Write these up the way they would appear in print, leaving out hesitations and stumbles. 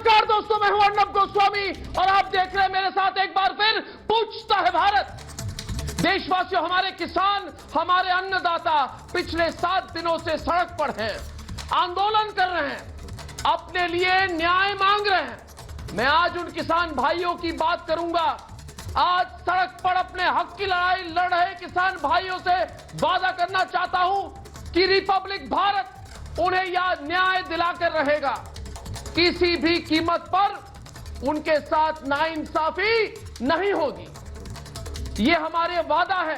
नमस्कार दोस्तों, मैं हूं अर्नब गोस्वामी और आप देख रहे हैं मेरे साथ एक बार फिर पूछता है भारत। देशवासियों, हमारे किसान, हमारे अन्नदाता पिछले 7 दिनों से सड़क पर हैं, आंदोलन कर रहे हैं, अपने लिए न्याय मांग रहे हैं। मैं आज उन किसान भाइयों की बात करूंगा। आज सड़क पर अपने हक की लड़ाई लड़ रहे किसान भाइयों से वादा करना चाहता हूं कि रिपब्लिक भारत उन्हें यह न्याय दिलाकर रहेगा। किसी भी कीमत पर उनके साथ नाइंसाफी नहीं होगी। ये हमारे वादा है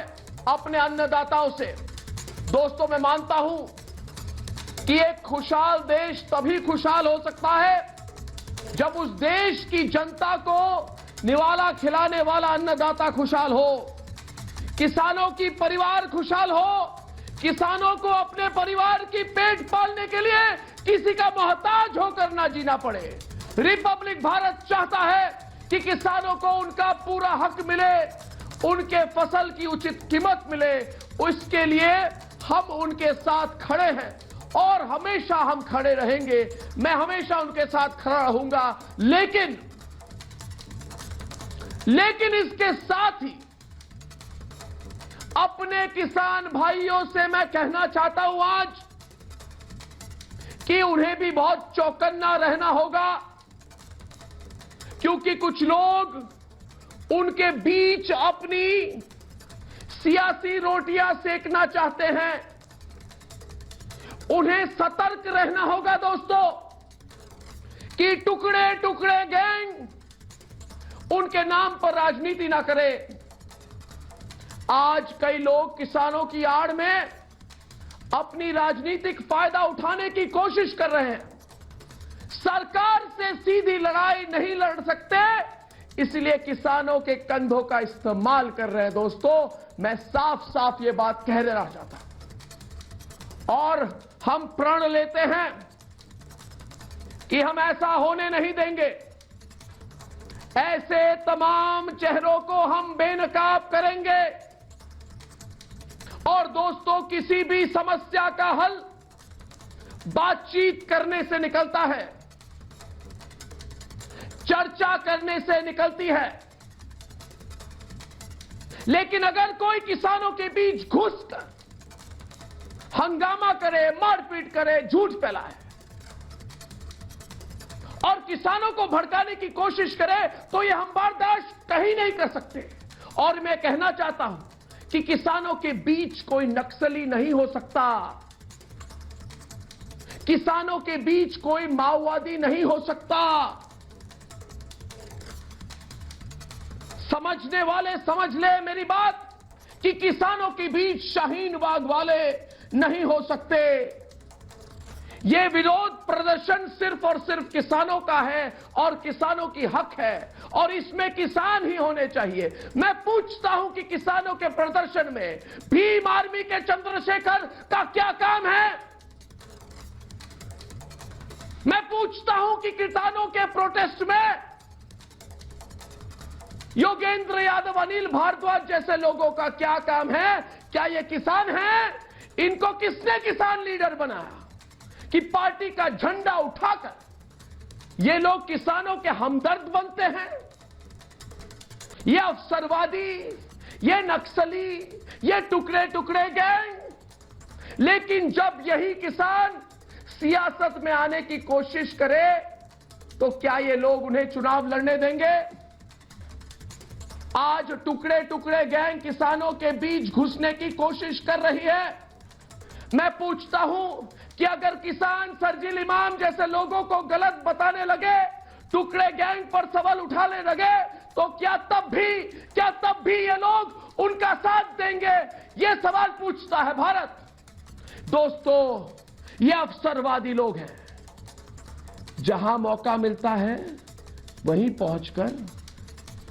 अपने अन्नदाताओं से। दोस्तों, मैं मानता हूं कि एक खुशहाल देश तभी खुशहाल हो सकता है जब उस देश की जनता को निवाला खिलाने वाला अन्नदाता खुशहाल हो, किसानों की परिवार खुशहाल हो, किसानों को अपने परिवार की पेट पालने के लिए किसी का मोहताज होकर ना जीना पड़े। रिपब्लिक भारत चाहता है कि किसानों को उनका पूरा हक मिले, उनके फसल की उचित कीमत मिले। उसके लिए हम उनके साथ खड़े हैं और हमेशा हम खड़े रहेंगे। मैं हमेशा उनके साथ खड़ा रहूंगा। लेकिन इसके साथ ही अपने किसान भाइयों से मैं कहना चाहता हूं आज कि उन्हें भी बहुत चौकन्ना रहना होगा, क्योंकि कुछ लोग उनके बीच अपनी सियासी रोटियां सेकना चाहते हैं। उन्हें सतर्क रहना होगा दोस्तों कि टुकड़े टुकड़े गैंग उनके नाम पर राजनीति ना करे। आज कई लोग किसानों की आड़ में अपनी राजनीतिक फायदा उठाने की कोशिश कर रहे हैं। सरकार से सीधी लड़ाई नहीं लड़ सकते, इसलिए किसानों के कंधों का इस्तेमाल कर रहे हैं। दोस्तों, मैं साफ साफ ये बात कह देना चाहता हूं और हम प्रण लेते हैं कि हम ऐसा होने नहीं देंगे। ऐसे तमाम चेहरों को हम बेनकाब करेंगे। और दोस्तों, किसी भी समस्या का हल बातचीत करने से निकलता है, चर्चा करने से निकलती है। लेकिन अगर कोई किसानों के बीच घुसकर हंगामा करे, मारपीट करे, झूठ फैलाए और किसानों को भड़काने की कोशिश करे, तो यह हम बर्दाश्त कहीं नहीं कर सकते। और मैं कहना चाहता हूं कि किसानों के बीच कोई नक्सली नहीं हो सकता, किसानों के बीच कोई माओवादी नहीं हो सकता। समझने वाले समझ ले मेरी बात कि किसानों के बीच शाहीन बाग वाले नहीं हो सकते। यह विरोध प्रदर्शन सिर्फ और सिर्फ किसानों का है और किसानों की हक है और इसमें किसान ही होने चाहिए। मैं पूछता हूं कि किसानों के प्रदर्शन में भीम आर्मी के चंद्रशेखर का क्या काम है? मैं पूछता हूं कि किसानों के प्रोटेस्ट में योगेंद्र यादव, अनिल भारद्वाज जैसे लोगों का क्या काम है? क्या ये किसान हैं? इनको किसने किसान लीडर बनाया कि पार्टी का झंडा उठाकर ये लोग किसानों के हमदर्द बनते हैं? ये अवसरवादी, ये नक्सली, ये टुकड़े टुकड़े गैंग। लेकिन जब यही किसान सियासत में आने की कोशिश करे तो क्या ये लोग उन्हें चुनाव लड़ने देंगे? आज टुकड़े टुकड़े गैंग किसानों के बीच घुसने की कोशिश कर रही है। मैं पूछता हूं कि अगर किसान शर्जील इमाम जैसे लोगों को गलत बताने लगे, टुकड़े गैंग पर सवाल उठाने लगे, तो क्या तब भी ये लोग उनका साथ देंगे? ये सवाल पूछता है भारत। दोस्तों, ये अवसरवादी लोग हैं, जहां मौका मिलता है वहीं पहुंचकर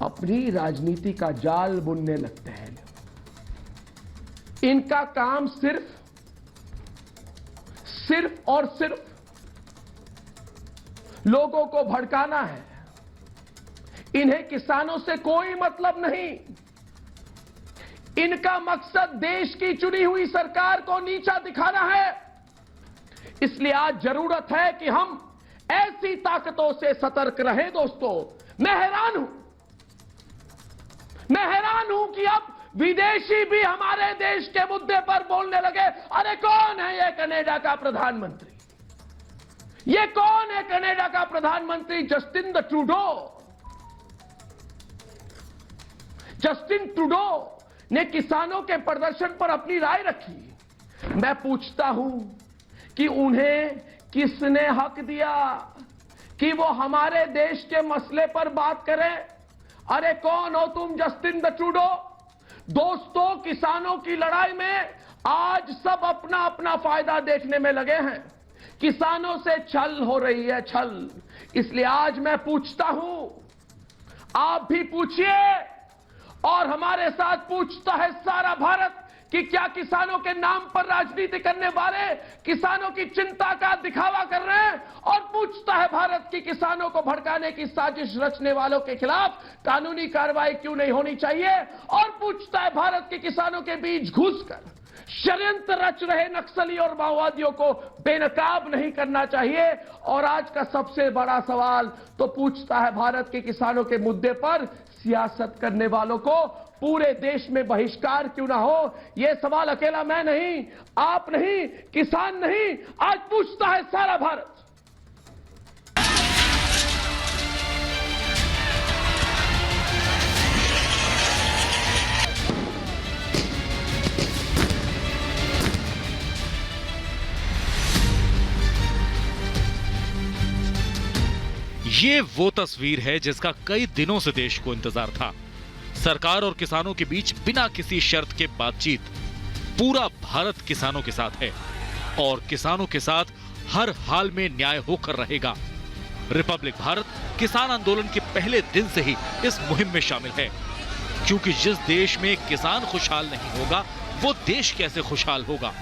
अपनी राजनीति का जाल बुनने लगते हैं। इनका काम सिर्फ और सिर्फ लोगों को भड़काना है। इन्हें किसानों से कोई मतलब नहीं। इनका मकसद देश की चुनी हुई सरकार को नीचा दिखाना है। इसलिए आज जरूरत है कि हम ऐसी ताकतों से सतर्क रहे दोस्तों। मैं हैरान हूं कि अब विदेशी भी हमारे देश के मुद्दे पर बोलने लगे। अरे कौन है ये कनाडा का प्रधानमंत्री? ये कौन है कनाडा का प्रधानमंत्री? Justin Trudeau. जस्टिन ट्रूडो ने किसानों के प्रदर्शन पर अपनी राय रखी। मैं पूछता हूं कि उन्हें किसने हक दिया कि वो हमारे देश के मसले पर बात करें? अरे कौन हो तुम जस्टिन ट्रूडो? दोस्तों, किसानों की लड़ाई में आज सब अपना अपना फायदा देखने में लगे हैं। किसानों से छल हो रही है, छल। इसलिए आज मैं पूछता हूं, आप भी पूछिए और हमारे साथ पूछता है सारा भारत कि क्या किसानों के नाम पर राजनीति करने वाले किसानों की चिंता का दिखावा कर रहे हैं? और पूछता है भारत कि किसानों को भड़काने की साजिश रचने वालों के खिलाफ कानूनी कार्रवाई क्यों नहीं होनी चाहिए? और पूछता है भारत के किसानों के बीच घुसकर षड्यंत्र रच रहे नक्सली और माओवादियों को बेनकाब नहीं करना चाहिए? और आज का सबसे बड़ा सवाल तो पूछता है भारत के किसानों के मुद्दे पर सियासत करने वालों को पूरे देश में बहिष्कार क्यों ना हो? यह सवाल अकेला मैं नहीं, आप नहीं, किसान नहीं, आज पूछता है सारा भारत। ये वो तस्वीर है जिसका कई दिनों से देश को इंतजार था। सरकार और किसानों के बीच बिना किसी शर्त के बातचीत। पूरा भारत किसानों के साथ है और किसानों के साथ हर हाल में न्याय होकर रहेगा। रिपब्लिक भारत किसान आंदोलन के पहले दिन से ही इस मुहिम में शामिल है, क्योंकि जिस देश में किसान खुशहाल नहीं होगा वो देश कैसे खुशहाल होगा।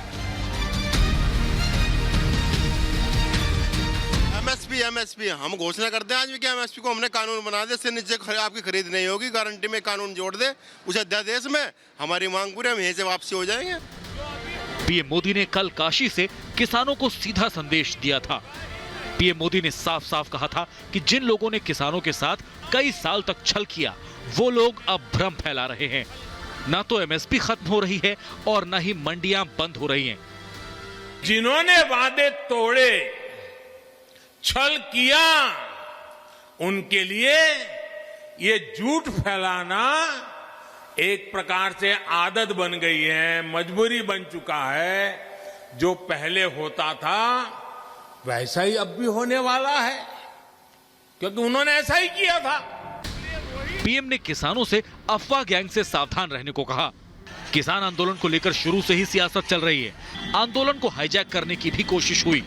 एमएसपी हम घोषणा करते हैं आज भी कि एमएसपी को हमने कानून बना दे, इससे नीचे आपकी खरीद नहीं होगी, गारंटी में कानून जोड़ दे उस अध्यादेश में। हमारी मांग पूरी, हम यहीं से वापसी हो जाएंगे। पीएम मोदी ने कल काशी से किसानों को सीधा संदेश दिया था। पीएम मोदी ने साफ साफ कहा था कि जिन लोगों ने किसानों के साथ कई साल तक छल किया वो लोग अब भ्रम फैला रहे हैं। ना तो एमएसपी खत्म हो रही है और न ही मंडियां बंद हो रही हैं। जिन्होंने वादे तोड़े, छल किया, उनके लिए ये झूठ फैलाना एक प्रकार से आदत बन गई है, मजबूरी बन चुका है। जो पहले होता था वैसा ही अब भी होने वाला है, क्योंकि उन्होंने ऐसा ही किया था। पीएम ने किसानों से अफवाह गैंग से सावधान रहने को कहा। किसान आंदोलन को लेकर शुरू से ही सियासत चल रही है। आंदोलन को हाईजैक करने की भी कोशिश हुई।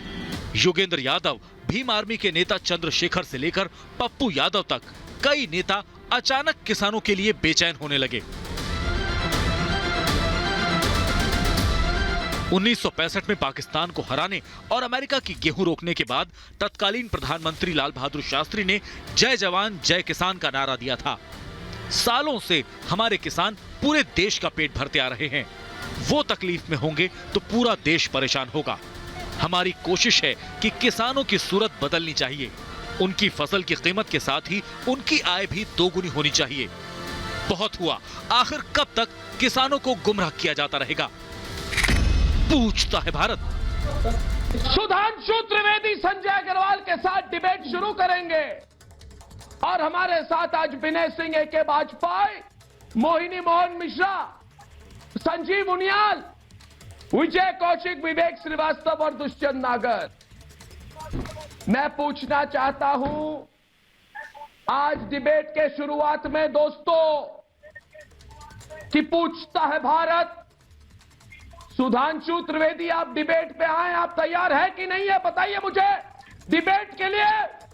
योगेंद्र यादव, भीम आर्मी के नेता चंद्रशेखर से लेकर पप्पू यादव तक कई नेता अचानक किसानों के लिए बेचैन होने लगे। 1965 में पाकिस्तान को हराने और अमेरिका की गेहूं रोकने के बाद तत्कालीन प्रधानमंत्री लाल बहादुर शास्त्री ने जय जवान जय किसान का नारा दिया था। सालों से हमारे किसान पूरे देश का पेट भरते आ रहे हैं। वो तकलीफ में होंगे तो पूरा देश परेशान होगा। हमारी कोशिश है कि किसानों की सूरत बदलनी चाहिए। उनकी फसल की कीमत के साथ ही उनकी आय भी दोगुनी होनी चाहिए। बहुत हुआ, आखिर कब तक किसानों को गुमराह किया जाता रहेगा? पूछता है भारत। सुधांशु त्रिवेदी संजय अग्रवाल के साथ डिबेट शुरू करेंगे और हमारे साथ आज विनय सिंह, ए.के. वाजपेयी, मोहिनी मोहन मिश्रा, संजीव उनियाल, विजय कौशिक, विवेक श्रीवास्तव और दुष्यंत नागर। मैं पूछना चाहता हूं आज डिबेट के शुरुआत में दोस्तों कि पूछता है भारत, सुधांशु त्रिवेदी आप डिबेट पे आए, आप तैयार है कि नहीं है? बताइए मुझे। डिबेट के लिए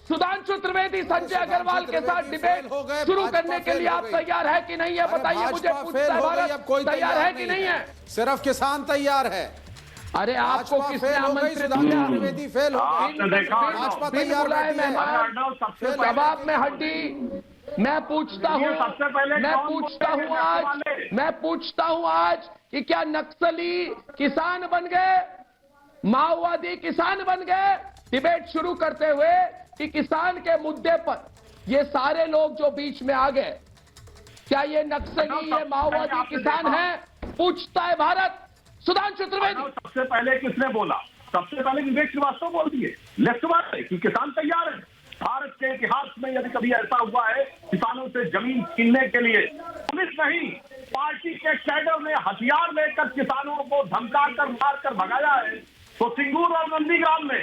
सुधांशु त्रिवेदी संजय अग्रवाल के साथ डिबेट शुरू करने के लिए आप तैयार है कि नहीं है? बताइए मुझे। पूछता है भारत, तैयार है कि नहीं है? सिर्फ किसान तैयार है। अरे आपको किसने आमंत्रित किया? त्रिवेदी फेल हो गई, भाजपा तैयार है। कबाब में हड्डी। मैं पूछता हूं आज कि क्या नक्सली किसान बन गए, माओवादी किसान बन गए? डिबेट शुरू करते हुए कि किसान के मुद्दे पर ये सारे लोग जो बीच में आ गए, क्या ये नक्सली, ये माओवादी किसान है? पूछता है भारत। सुधांशु त्रिवेदी। सबसे पहले किसने बोला? सबसे पहले विवेक श्रीवास्तव बोल दिए लेफ्ट बात है कि किसान तैयार है। भारत के इतिहास में यदि कभी ऐसा हुआ है किसानों से जमीन छीनने के लिए, पुलिस नहीं पार्टी के कैडर ने हथियार लेकर किसानों को धमका कर मार कर भगाया है, तो सिंगूर और नंदीग्राम में।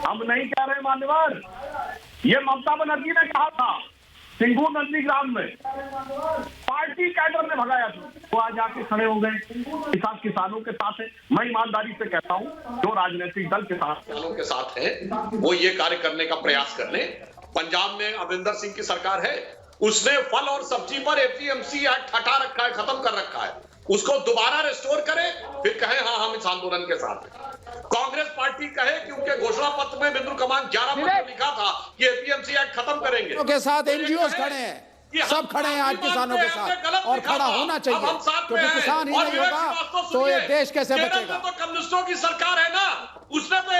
हम नहीं कह रहे मान्यवर, ये ममता बनर्जी ने कहा था। सिंगूर नंदीग्राम में पार्टी कैडर ने भगाया था, वो आज आके खड़े हो गए किसानों के साथ है। मैं ईमानदारी से कहता हूं, जो राजनीतिक दल किसानों के साथ है वो ये कार्य करने का प्रयास कर ले। पंजाब में अमरिंदर सिंह की सरकार है, उसने फल और सब्जी पर एपीएमसी एक्ट हटा रखा है, खत्म कर रखा है। उसको दोबारा रिस्टोर करे, फिर कहे हाँ हम इस आंदोलन के साथ हैं। कांग्रेस पार्टी कहे कि उनके घोषणा पत्र में बिंदु क्रमांक 11 पर लिखा था कि एपीएमसी एक्ट खत्म करेंगे। के साथ एनजीओ खड़े हैं, सब खड़े हैं आज किसानों के साथ, और खड़ा होना चाहिए, क्योंकि किसान ही नहीं होगा तो ये देश कैसे बचेगा? तो कम्युनिस्टों की सरकार है ना, उसने तो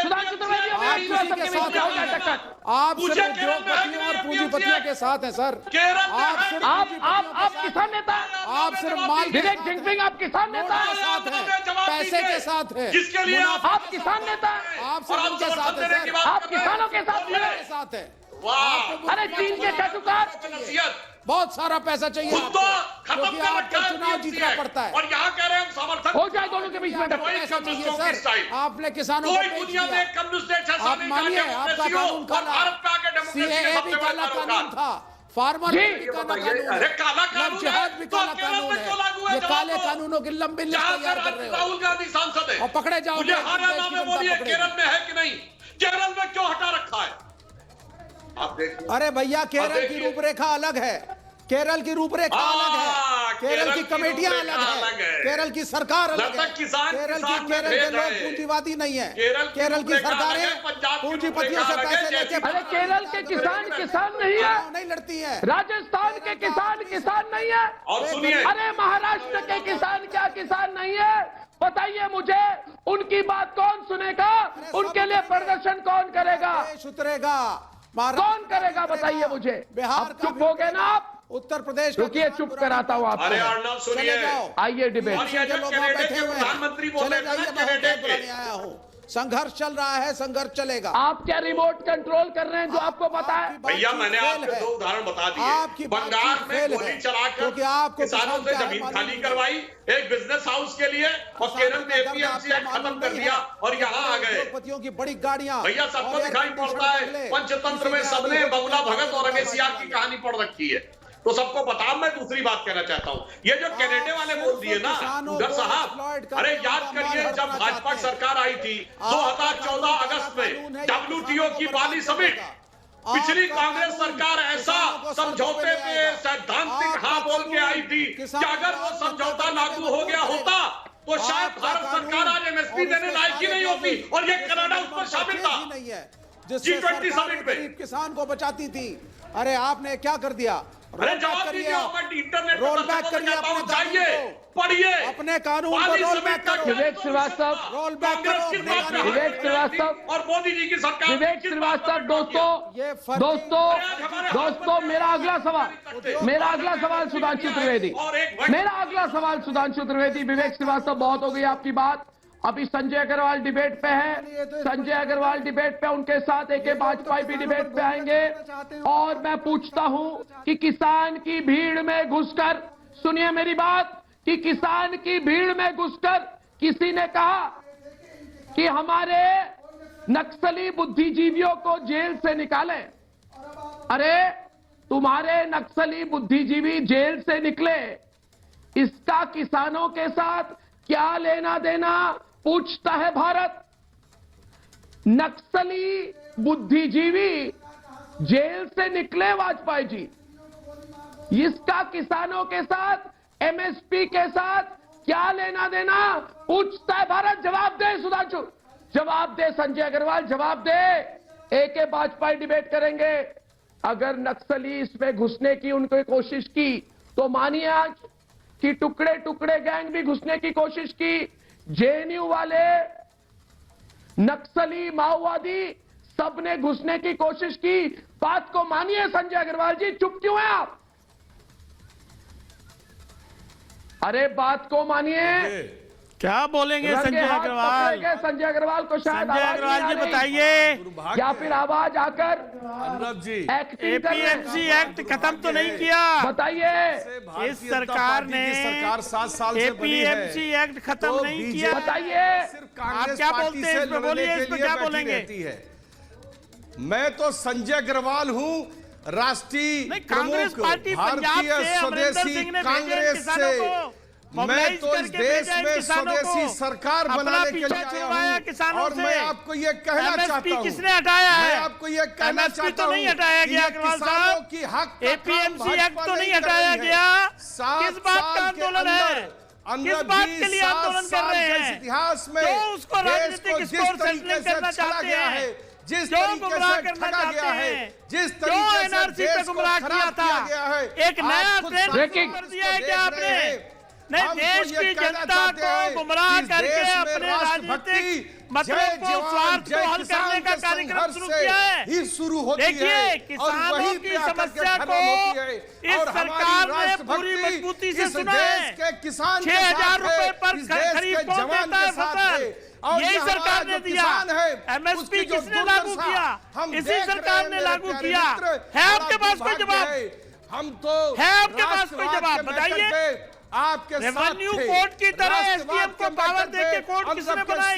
आप सिर्फ उद्योगपतियों और पूंजीपतियों के साथ हैं सर। आप किसान नेता, आप सिर्फ माल विवेक जिनपिंग आप किसान नेता के साथ हैं, पैसे के साथ हैं, जिसके लिए आप किसान नेता, आप सिर्फ उनके साथ हैं सर, आप किसानों के साथ हैं। अरे चीन के चाटुकार, बहुत सारा पैसा चाहिए क्योंकि आपको चुनाव जीतना पड़ता है, और यहाँ कह रहे हैं हम समर्थन हो जाए दोनों के बीच में पैसा चाहिए सर। आपने किसानों को बेच दिया, आप मानिए आपका कानून काला, सीएए भी काला कानून था, फार्मर भी काला कानून, जिहाद भी काला कानून है। ये काले कानूनों की लंबी लिस्ट तैयार कर रहे हो, राहुल गांधी सांसद है और पकड़े जाओगे। केरल में है कि नहीं? केरल में क्यों हटा रखा है? आप देखिए। अरे भैया केरल की रूपरेखा अलग है, केरल की रूपरेखा अलग है, केरल की कमेटियां अलग है, केरल की सरकार अलग है। केरल के लोग पूंजीवादी नहीं है, केरल की सरकारें पूंजीपतियों से पैसे लेके। अरे केरल के किसान नहीं है, नहीं लड़ती है। राजस्थान के किसान नहीं है, और सुनिए, अरे महाराष्ट्र के किसान क्या किसान नहीं है? बताइए मुझे, उनकी बात कौन सुनेगा? उनके लिए प्रदर्शन कौन करेगा? उतरेगा कौन करेगा? बताइए मुझे। बिहार चुप हो गए ना आप? उत्तर प्रदेश रुकिए, चुप कराता हूँ अरे आपको। अर्नब सुनिए, आइए डिबेट। प्रधानमंत्री बोल रहे हैं, संघर्ष चल रहा है, संघर्ष चलेगा। आप क्या रिमोट कंट्रोल कर रहे हैं जो आपको पता है? भैया मैंने आपको 2 उदाहरण बता दिए। बंगाल में गोली चलाकर किसानों से जमीन खाली करवाई एक बिजनेस हाउस के लिए, और केरल में एपीएमसी एक्ट खत्म कर दिया, और यहाँ आ गए उद्योगपतियों की बड़ी गाड़ियां। भैया सबको दिखाई पड़ता है, पंचतंत्र में सबने बगुला भगत और अगेसियार की कहानी पढ़ रखी है, तो सबको बता। मैं दूसरी बात कहना चाहता हूँ, ये जो कनाडा वाले बोल दिए ना उधर साहब, अरे याद करिए जब भाजपा सरकार आई थी 2014 अगस्त में WTO की बाली समिट, पिछली कांग्रेस सरकार ऐसा समझौते पे सैद्धांतिक हाँ बोल के आई थी कि अगर वो समझौता लागू हो गया होता तो शायद भारत सरकार आज एमएसपी देने लायक ही नहीं होती, और ये कनाडा उस पर शामिल था G20 समिट पे। किसान को बचाती थी। अरे आपने क्या कर दिया? अरे जवाब दीजिए, इंटरनेट रोल बैक करिए, जाइए पढ़िए अपने कानून को रोल बैक करो। विवेक श्रीवास्तव, रोल बैक करो विवेक श्रीवास्तव और मोदी जी की सरकार। विवेक श्रीवास्तव, दोस्तों मेरा अगला सवाल सुधांशु त्रिवेदी, विवेक श्रीवास्तव बहुत हो गई आपकी बात। अभी संजय अग्रवाल डिबेट पे है, संजय अग्रवाल डिबेट पे, उनके साथ AK वाजपेयी भी डिबेट पे आएंगे। और मैं पूछता हूं कि किसान की भीड़ में घुसकर, सुनिए मेरी बात, कि किसान की भीड़ में घुसकर किसी ने कहा कि हमारे नक्सली बुद्धिजीवियों को जेल से निकालें। अरे तुम्हारे नक्सली बुद्धिजीवी जेल से निकले, इसका किसानों के साथ क्या लेना देना? पूछता है भारत। नक्सली बुद्धिजीवी जेल से निकले वाजपेयी जी, इसका किसानों के साथ, MSP के साथ क्या लेना देना? पूछता है भारत। जवाब दे सुधांशु, जवाब दे संजय अग्रवाल, जवाब दे। AK वाजपेयी डिबेट करेंगे। अगर नक्सली इसमें घुसने की उनकी कोशिश की तो मानिए आज कि टुकड़े टुकड़े गैंग भी घुसने की कोशिश की, JNU वाले नक्सली माओवादी सबने घुसने की कोशिश की। बात को मानिए संजय अग्रवाल जी, चुप क्यों हैं आप? अरे बात को मानिए। क्या बोलेंगे संजय अग्रवाल? संजय अग्रवाल को शायद संजय अग्रवाल जी बताइए, या फिर आवाज आकर एपीएमसी एक्ट खत्म तो नहीं किया? बताइए। इस सरकार ने 7 साल से एपीएमसी एक्ट खत्म नहीं किया। बताइए आप क्या बोलते हैं इसमें? बोलिए, इस पर क्या बोलेंगे? मैं तो संजय अग्रवाल हूं, राष्ट्रीय कांग्रेस पार्टी पंजाब से अमरिंदर सिंह ने कांग्रेस से मैं तो इस देश में स्वदेशी सरकार बनाने के लिए आया हूं। और मैं आपको ये कहना चाहता हूं, किसने हटाया है? मैं आपको ये कहना चाहता हूं, नहीं हटाया गया अग्रवाल साहब, की हक एपीएमसी एक्ट तो नहीं हटाया गया। किस बात का आंदोलन है? किस बात के लिए आंदोलन कर रहे हैं? इतिहास में तो उसको राजनीतिक स्कोर सेटलिंग करना चाहते हैं, जिस जो तरीके गुमराह से करना ठगा गया चाहते है, हैं, जिस जो तरीके से एनआरसी पे देश को गुमराह किया खराब था, किया गया है, एक नया ट्रेंड कर दिया है क्या आपने? नहीं, देश की जनता को गुमराह करके अपने राजनीतिक मतलबों को, स्वार्थ को हल करने का कार्यक्रम शुरू किया है। ही शुरू होती है। देखिए, किसानों की समस्या को इस सरकार ने पूरी मजबूती से सुना है। 6,000 रुपए पर खरीफ कौन देता है फसल? यही सरकार ने दिया। एमएसपी किसने लागू किया? इसी सरकार ने लागू किया। है आपके पास कोई जवाब? हम तो है आपके पास कोई जवाब? बताइए। आपके रेवेन्यू कोर्ट की तरह एसडीएम को पावर देके कोर्ट किसने बनाई?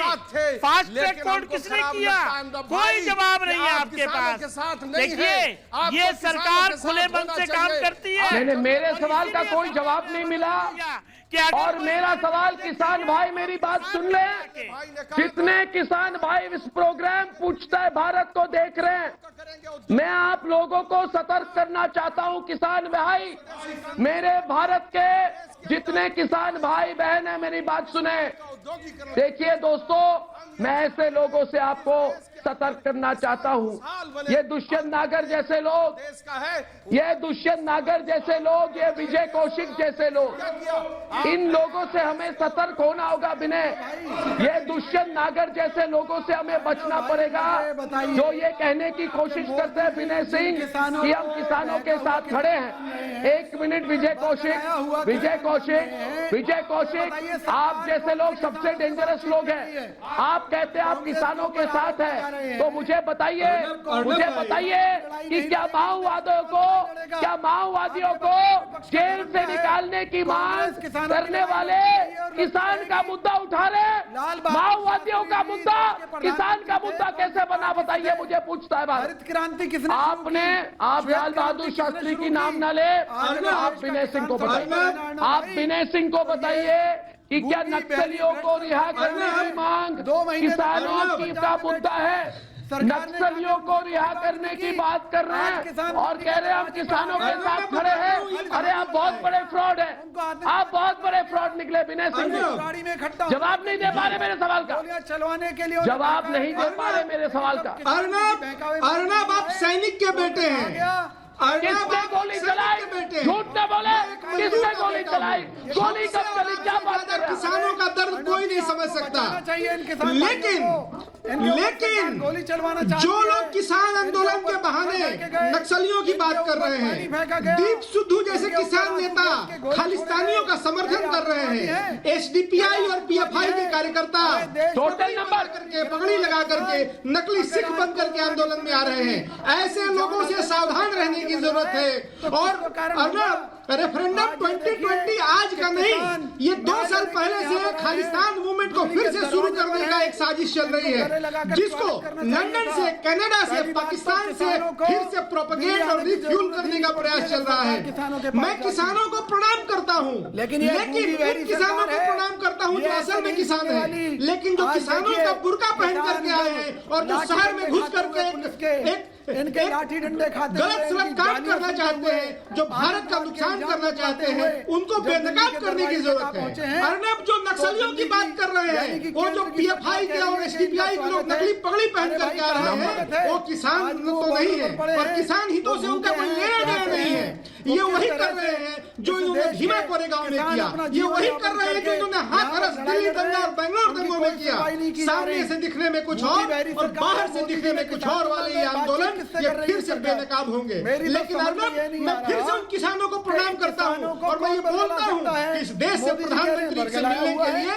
फास्ट ट्रैक कोर्ट किसने किया? कोई जवाब नहीं है आपके पास। देखिए, ये सरकार खुले मन से काम करती है। नहीं, मेरे सवाल का कोई जवाब नहीं मिला। और मेरा सवाल, किसान भाई मेरी बात सुन ले। जितने किसान भाई इस प्रोग्राम पूछता है भारत को देख रहे हैं, मैं आप लोगों को सतर्क करना चाहता हूं। किसान भाई, मेरे भारत के जितने किसान भाई बहन है, मेरी बात सुने। देखिए दोस्तों, मैं ऐसे लोगों से आपको सतर्क करना चाहता हूं। ये दुष्यंत नागर जैसे लोग, ये दुष्यंत नागर जैसे लोग, ये विजय कौशिक जैसे लोग, इन लोगों से हमें सतर्क होना होगा विनय। ये दुष्यंत नागर जैसे लोगों से हमें बचना पड़ेगा, जो ये कहने की कोशिश करते हैं विनय सिंह कि हम किसानों के साथ खड़े हैं। एक मिनट, विजय कौशिक, विजय कौशिक, विजय कौशिक, आप जैसे लोग सबसे डेंजरस लोग हैं। आप कहते हैं आप किसानों के साथ हैं, तो मुझे बताइए कि क्या माओवादियों को जेल से निकालने की मांग करने वाले किसान का मुद्दा उठा रहे? माओवादियों का मुद्दा किसान का मुद्दा कैसे बना? बताइए मुझे, पूछता है बात। क्रांति किसने? आप लाल बहादुर शास्त्री की नाम न ले, आप विनय सिंह को बताइए। आप विनय सिंह को बताइए कि क्या नक्सलियों को रिहा करने की मांग किसानों की का मुद्दा है? नक्सलियों को रिहा करने की बात कर रहे हैं और कह रहे हैं हम किसानों के साथ खड़े हैं। अरे आप बहुत बड़े फ्रॉड हैं, आप बहुत बड़े फ्रॉड निकले विनय सिंह। जवाब नहीं दे पा रहे मेरे सवाल का, चलवाने के लिए जवाब नहीं दे पा रहे मेरे सवाल का। अर्नब आप सैनिक के बेटे हैं। किसने गोली चलाई? झूठ न बोले, किसने गोली चलाई? गोली कब चली? क्या बात कर रहे हैं? किसानों का दर्द कोई नहीं समझ सकता, लेकिन गोली चलवाना जो लोग किसान आंदोलन के बहाने नक्सलियों की बात कर रहे हैं, दीप सिद्धू जैसे किसान नेता खालिस्तानियों का समर्थन कर रहे हैं, एसडीपीआई और पीएफआई के कार्यकर्ता टोटल नंबर करके पगड़ी लगा करके नकली सिख बन करके आंदोलन में आ रहे हैं। ऐसे लोगों से सावधान रहने की जरूरत है। और रेफरेंडम 2020 आज का नहीं, ये 2 साल पहले से खालिस्तान मूवमेंट को फिर से शुरू करने का एक साजिश चल रही है, जिसको लंदन से, कनाडा से, पाकिस्तान से फिर से प्रोपेगेट और रिफ्यूल करने का प्रयास चल रहा है। मैं किसानों को प्रणाम करता हूँ, लेकिन उन किसानों को प्रणाम करता हूँ जो असल में किसान है, लेकिन जो किसानों का बुर्का पहन करके आए हैं और जो शहर में घुस करके इनके लाठी डंडे खाते गलत सलत काम करना चाहते हैं, जो भारत का नुकसान करना चाहते हैं, उनको बेनकाब करने की जरूरत है। अर्नब जो नक्सलियों की बात कर रहे हैं, वो जो पीएफआई के और एसडीपीआई के लोग नकली पगड़ी पहन करके आ रहे हैं, वो किसान तो नहीं है और किसान हितों से उनका कोई लेना देना नहीं है। ये वही कर रहे हैं जो इन्होंने भीमा कोरेगांव में किया, ये वही कर रहे हैं जो इन्होंने हाथरस दिल्ली दंगा और बेंगलोर दंगों में किया। सामने से दिखने में कुछ और बाहर से दिखने में कुछ और वाले ये आंदोलन ये फिर से बेनकाब होंगे। लेकिन अर्नब, मैं फिर से उन किसानों को प्रणाम करता हूँ और मैं ये बोलता हूँ कि इस देश से प्रधानमंत्री से मिलने के लिए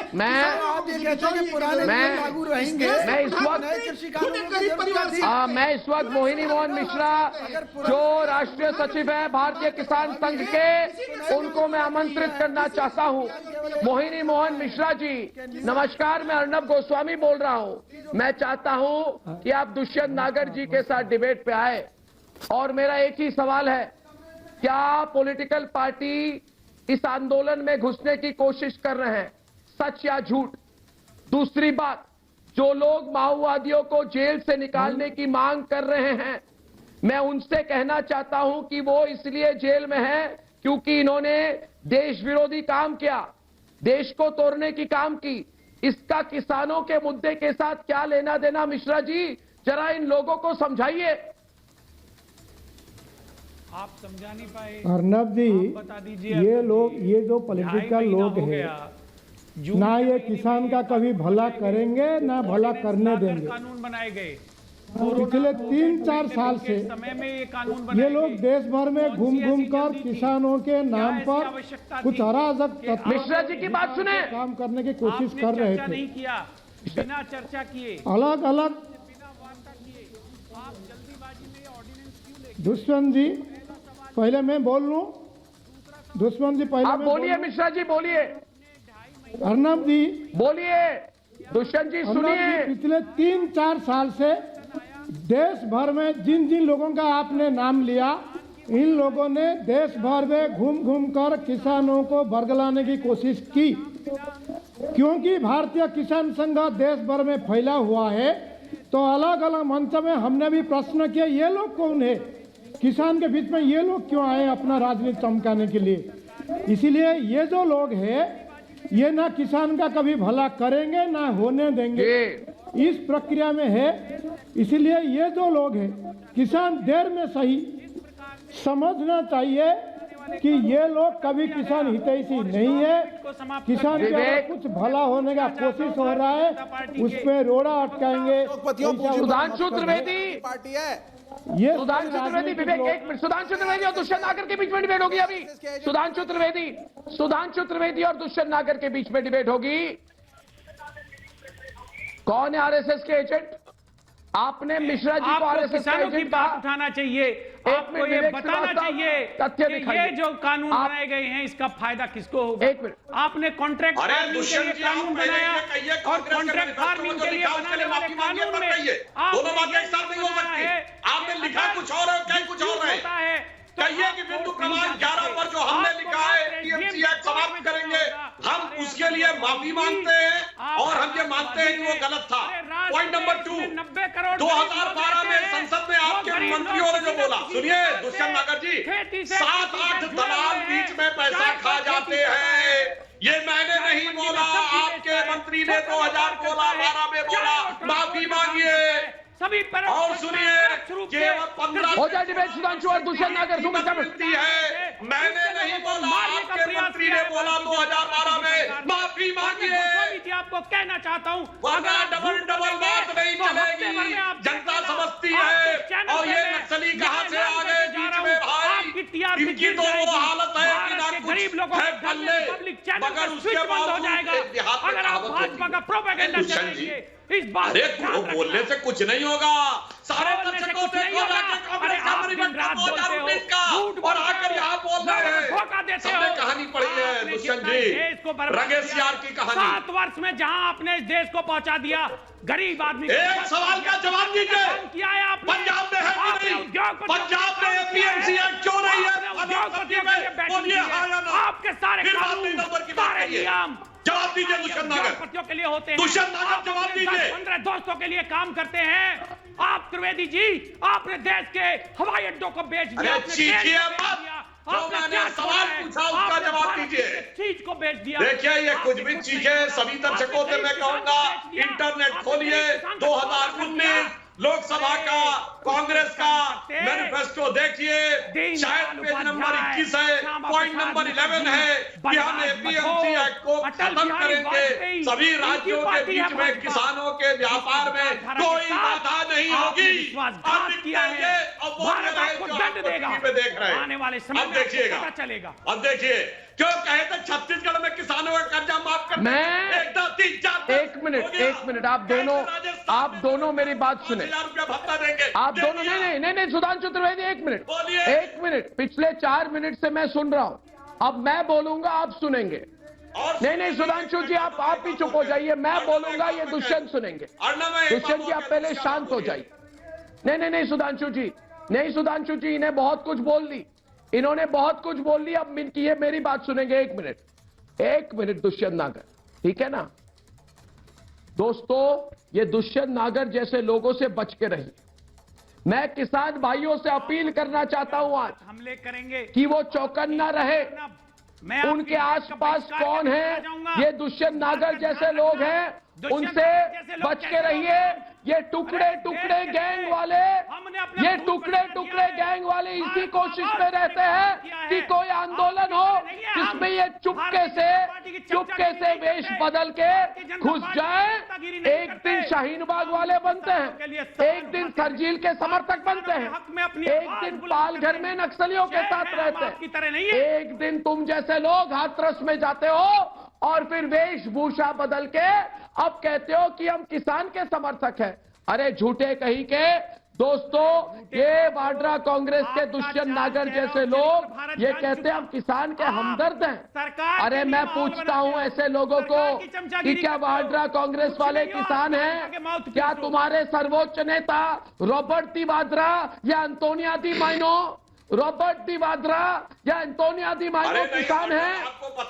मैं इस वक्त मोहिनी मोहन मिश्रा जो राष्ट्रीय सचिव है भारतीय किसान संघ के, उनको मैं आमंत्रित करना चाहता हूं। मोहिनी मोहन मिश्रा जी नमस्कार, मैं अर्नब गोस्वामी बोल रहा हूं। मैं चाहता हूं कि आप दुष्यंत नागर जी के साथ डिबेट पे आए और मेरा एक ही सवाल है, क्या पॉलिटिकल पार्टी इस आंदोलन में घुसने की कोशिश कर रहे हैं, सच या झूठ? दूसरी बात, जो लोग माओवादियों को जेल से निकालने की मांग कर रहे हैं, मैं उनसे कहना चाहता हूं कि वो इसलिए जेल में हैं क्योंकि इन्होंने देश विरोधी काम किया, देश को तोड़ने की काम की। इसका किसानों के मुद्दे के साथ क्या लेना देना? मिश्रा जी जरा इन लोगों को समझाइए। आप समझा नहीं पाए अर्नब जी, बता दीजिए। ये लोग, ये जो पॉलिटिकल लोग हैं ना, ये किसान का कभी भला करेंगे ना भला करने देंगे। कानून बनाए गए पिछले 3-4 साल से समय में ये कानून ये लोग देश भर में घूम घूम कर किसानों के नाम पर कुछ अराजक तत्व मिश्रा जी की बात सुने, काम करने की कोशिश कर रहे थे। नहीं किया, बिना चर्चा किए, अलग अलग। दुष्यंत जी पहले मैं बोल लूं? दुष्यंत जी पहले आप बोलिए। मिश्रा जी बोलिए। अर्नब जी बोलिए। दुष्यंत जी सुनिए। पिछले 3-4 साल से देश भर में जिन जिन लोगों का आपने नाम लिया, इन लोगों ने देश भर में घूम घूम कर किसानों को बरगलाने की कोशिश की। क्योंकि भारतीय किसान संघ देश भर में फैला हुआ है, तो अलग अलग मंच में हमने भी प्रश्न किया, ये लोग कौन है, किसान के बीच में ये लोग क्यों आए अपना राजनीति चमकाने के लिए। इसीलिए ये जो लोग हैं ये ना किसान का कभी भला करेंगे ना होने देंगे, इस प्रक्रिया में है। इसलिए ये जो लोग हैं, किसान देर में सही समझना चाहिए कि ये लोग कभी किसान हितैषी नहीं है। किसान के कुछ भला होने का कोशिश हो रहा है, उस पर रोड़ा अटकाएंगे। सुधांशु त्रिवेदी पार्टी है ये, सुधांशु त्रिवेदी, विवेक एक मिनट, सुधांशु त्रिवेदी और दुष्यंत नागर के बीच में डिबेट होगी अभी। सुधांशु त्रिवेदी और दुष्यंत नागर के बीच में डिबेट होगी। कौन है आरएसएस के एजेंट? आपने मिश्रा जी को आरएसएस का एजेंट कहा। उठाना चाहिए, आपको ये बताना चाहिए कि ये जो कानून बनाए गए हैं इसका फायदा किसको होगा। एक मिनट, आपने कॉन्ट्रैक्ट फार्मिंग के लिए कानून बनाया और कॉन्ट्रैक्ट फार्मिंग के लिए बनाने वाले कानून में दोनों बातें एक साथ नहीं हो सकती। आपने लिखा कुछ और है, कहीं कुछ और है। कहिए कि बिंदु क्रमांक 11 पर जो हमने लिखा है टीएमसी एक्ट समाप्त करेंगे, हम उसके लिए माफी मांगते हैं और हम ये मानते हैं कि वो गलत था। पॉइंट नंबर 2, 2012 में संसद में आपके मंत्रियों ने जो बोला, सुनिए दुष्यंत नागर जी, 7-8 दलाल बीच में पैसा खा जाते हैं, ये मैंने नहीं बोला, आपके मंत्री ने 2012 में बोला। माफी मांगिए सभी और सुनिए, केवल 15 हो जाए डिबेट। सुधांशु और दुष्यंत नागर मिलती है, मैंने नहीं बोला, आपके मंत्री ने बोला 2012 में। माफी मांगिए। आपको कहना चाहता हूँ, अगर डबल बात नहीं चलेगी, जनता समझती है। और ये नक्सली कहाँ से आ गए बीच में भाई, इनकी तो वो हालत है कि ना गरीब लोगों है पल्ले, मगर उसके बावजूद अगर आप भाजपा का प्रोपेगेंडा चलाएंगे इस बात को बोलने से कुछ नहीं होगा। सारे दर्शकों से और आकर यहाँ बोल रहे हैं, सबने कहानी पढ़ी है दुष्यंत जी, रंगे सियार की कहानी। 7 वर्ष में जहाँ आपने इस देश को पहुँचा दिया, गरीब आदमी। एक सवाल का जवाब दीजिए, किया है आपने, पंजाब में है कि नहीं? पंजाब में एपीएमसी एक्ट क्यों नहीं है? बोलिए हाँ या ना। आपके सारे कानून, सारे नियम जवाब दीजिए दुष्यंत नागर। के लिए होते हैं। दुष्यंत नागर जवाब दीजिए। 15 दोस्तों के लिए काम करते हैं। आप त्रिवेदी जी, आपने देश के हवाई अड्डों को बेच दिया। चीखिए मत, जो मैंने सवाल पूछा उसका जवाब दीजिए। चीज को बेच दिया। देखिए ये कुछ भी चीखे, सभी दर्शकों से मैं कहूंगा इंटरनेट खोलिए। 2019 लोकसभा का कांग्रेस का मैनिफेस्टो देखिए, शायद पेज नंबर 21 है, पॉइंट नंबर 11 है कि हम एपीएमसी एक्ट को खत्म करेंगे, सभी राज्यों के बीच में किसानों के व्यापार में कोई बाधा नहीं होगी। देख रहे आने वाले समय अब देखिएगा, चलेगा। अब देखिए क्यों कहे थे छत्तीसगढ़ में किसानों का कर्जा माफ कर। मैं एक मिनट आप दोनों मेरी बात सुने। भत्ता देंगे आप दोनों नहीं सुधांशु त्रिवेदी एक मिनट, पिछले 4 मिनट से मैं सुन रहा हूं, अब मैं बोलूंगा आप सुनेंगे। नहीं सुधांशु जी आप ही चुप हो जाइए, मैं बोलूंगा ये दुष्यंत सुनेंगे। दुष्यंत जी आप पहले शांत हो जाइए। नहीं सुधांशु जी इन्हें बहुत कुछ बोल दी, इन्होंने बहुत कुछ बोल दी, अब ये मेरी बात सुनेंगे। एक मिनट दुष्यंत नागर, ठीक है ना दोस्तों, ये दुष्यंत नागर जैसे लोगों से बच के रहिए। मैं किसान भाइयों से अपील करना चाहता हूं आज हमले करेंगे कि वो चौकन्ना रहे। उनके आसपास कौन है, ये दुष्यंत नागर जैसे लोग हैं, उनसे बच के रहिए। ये टुकड़े गैंग वाले इसी कोशिश में रहते हैं कि कोई आंदोलन हो जिसमें ये चुपके से वेश बदल के घुस जाए। एक दिन शाहीन बाग वाले बनते हैं, एक दिन सरजील के समर्थक बनते हैं, एक दिन पालघर में नक्सलियों के साथ रहते हैं, एक दिन तुम जैसे लोग हाथरस में जाते हो और फिर वेशभूषा बदल के अब कहते हो कि हम किसान के समर्थक हैं। अरे झूठे कहीं के दोस्तों, ये वाड्रा कांग्रेस के दुष्यंत नागर जैसे लोग ये कहते हैं हम किसान के हमदर्द हैं। अरे मैं पूछता हूं ऐसे लोगों को कि क्या वाड्रा कांग्रेस वाले किसान हैं? क्या तुम्हारे सर्वोच्च नेता रॉबर्ट डी वाड्रा या एंटोनियो डी माइनो किसान हैं?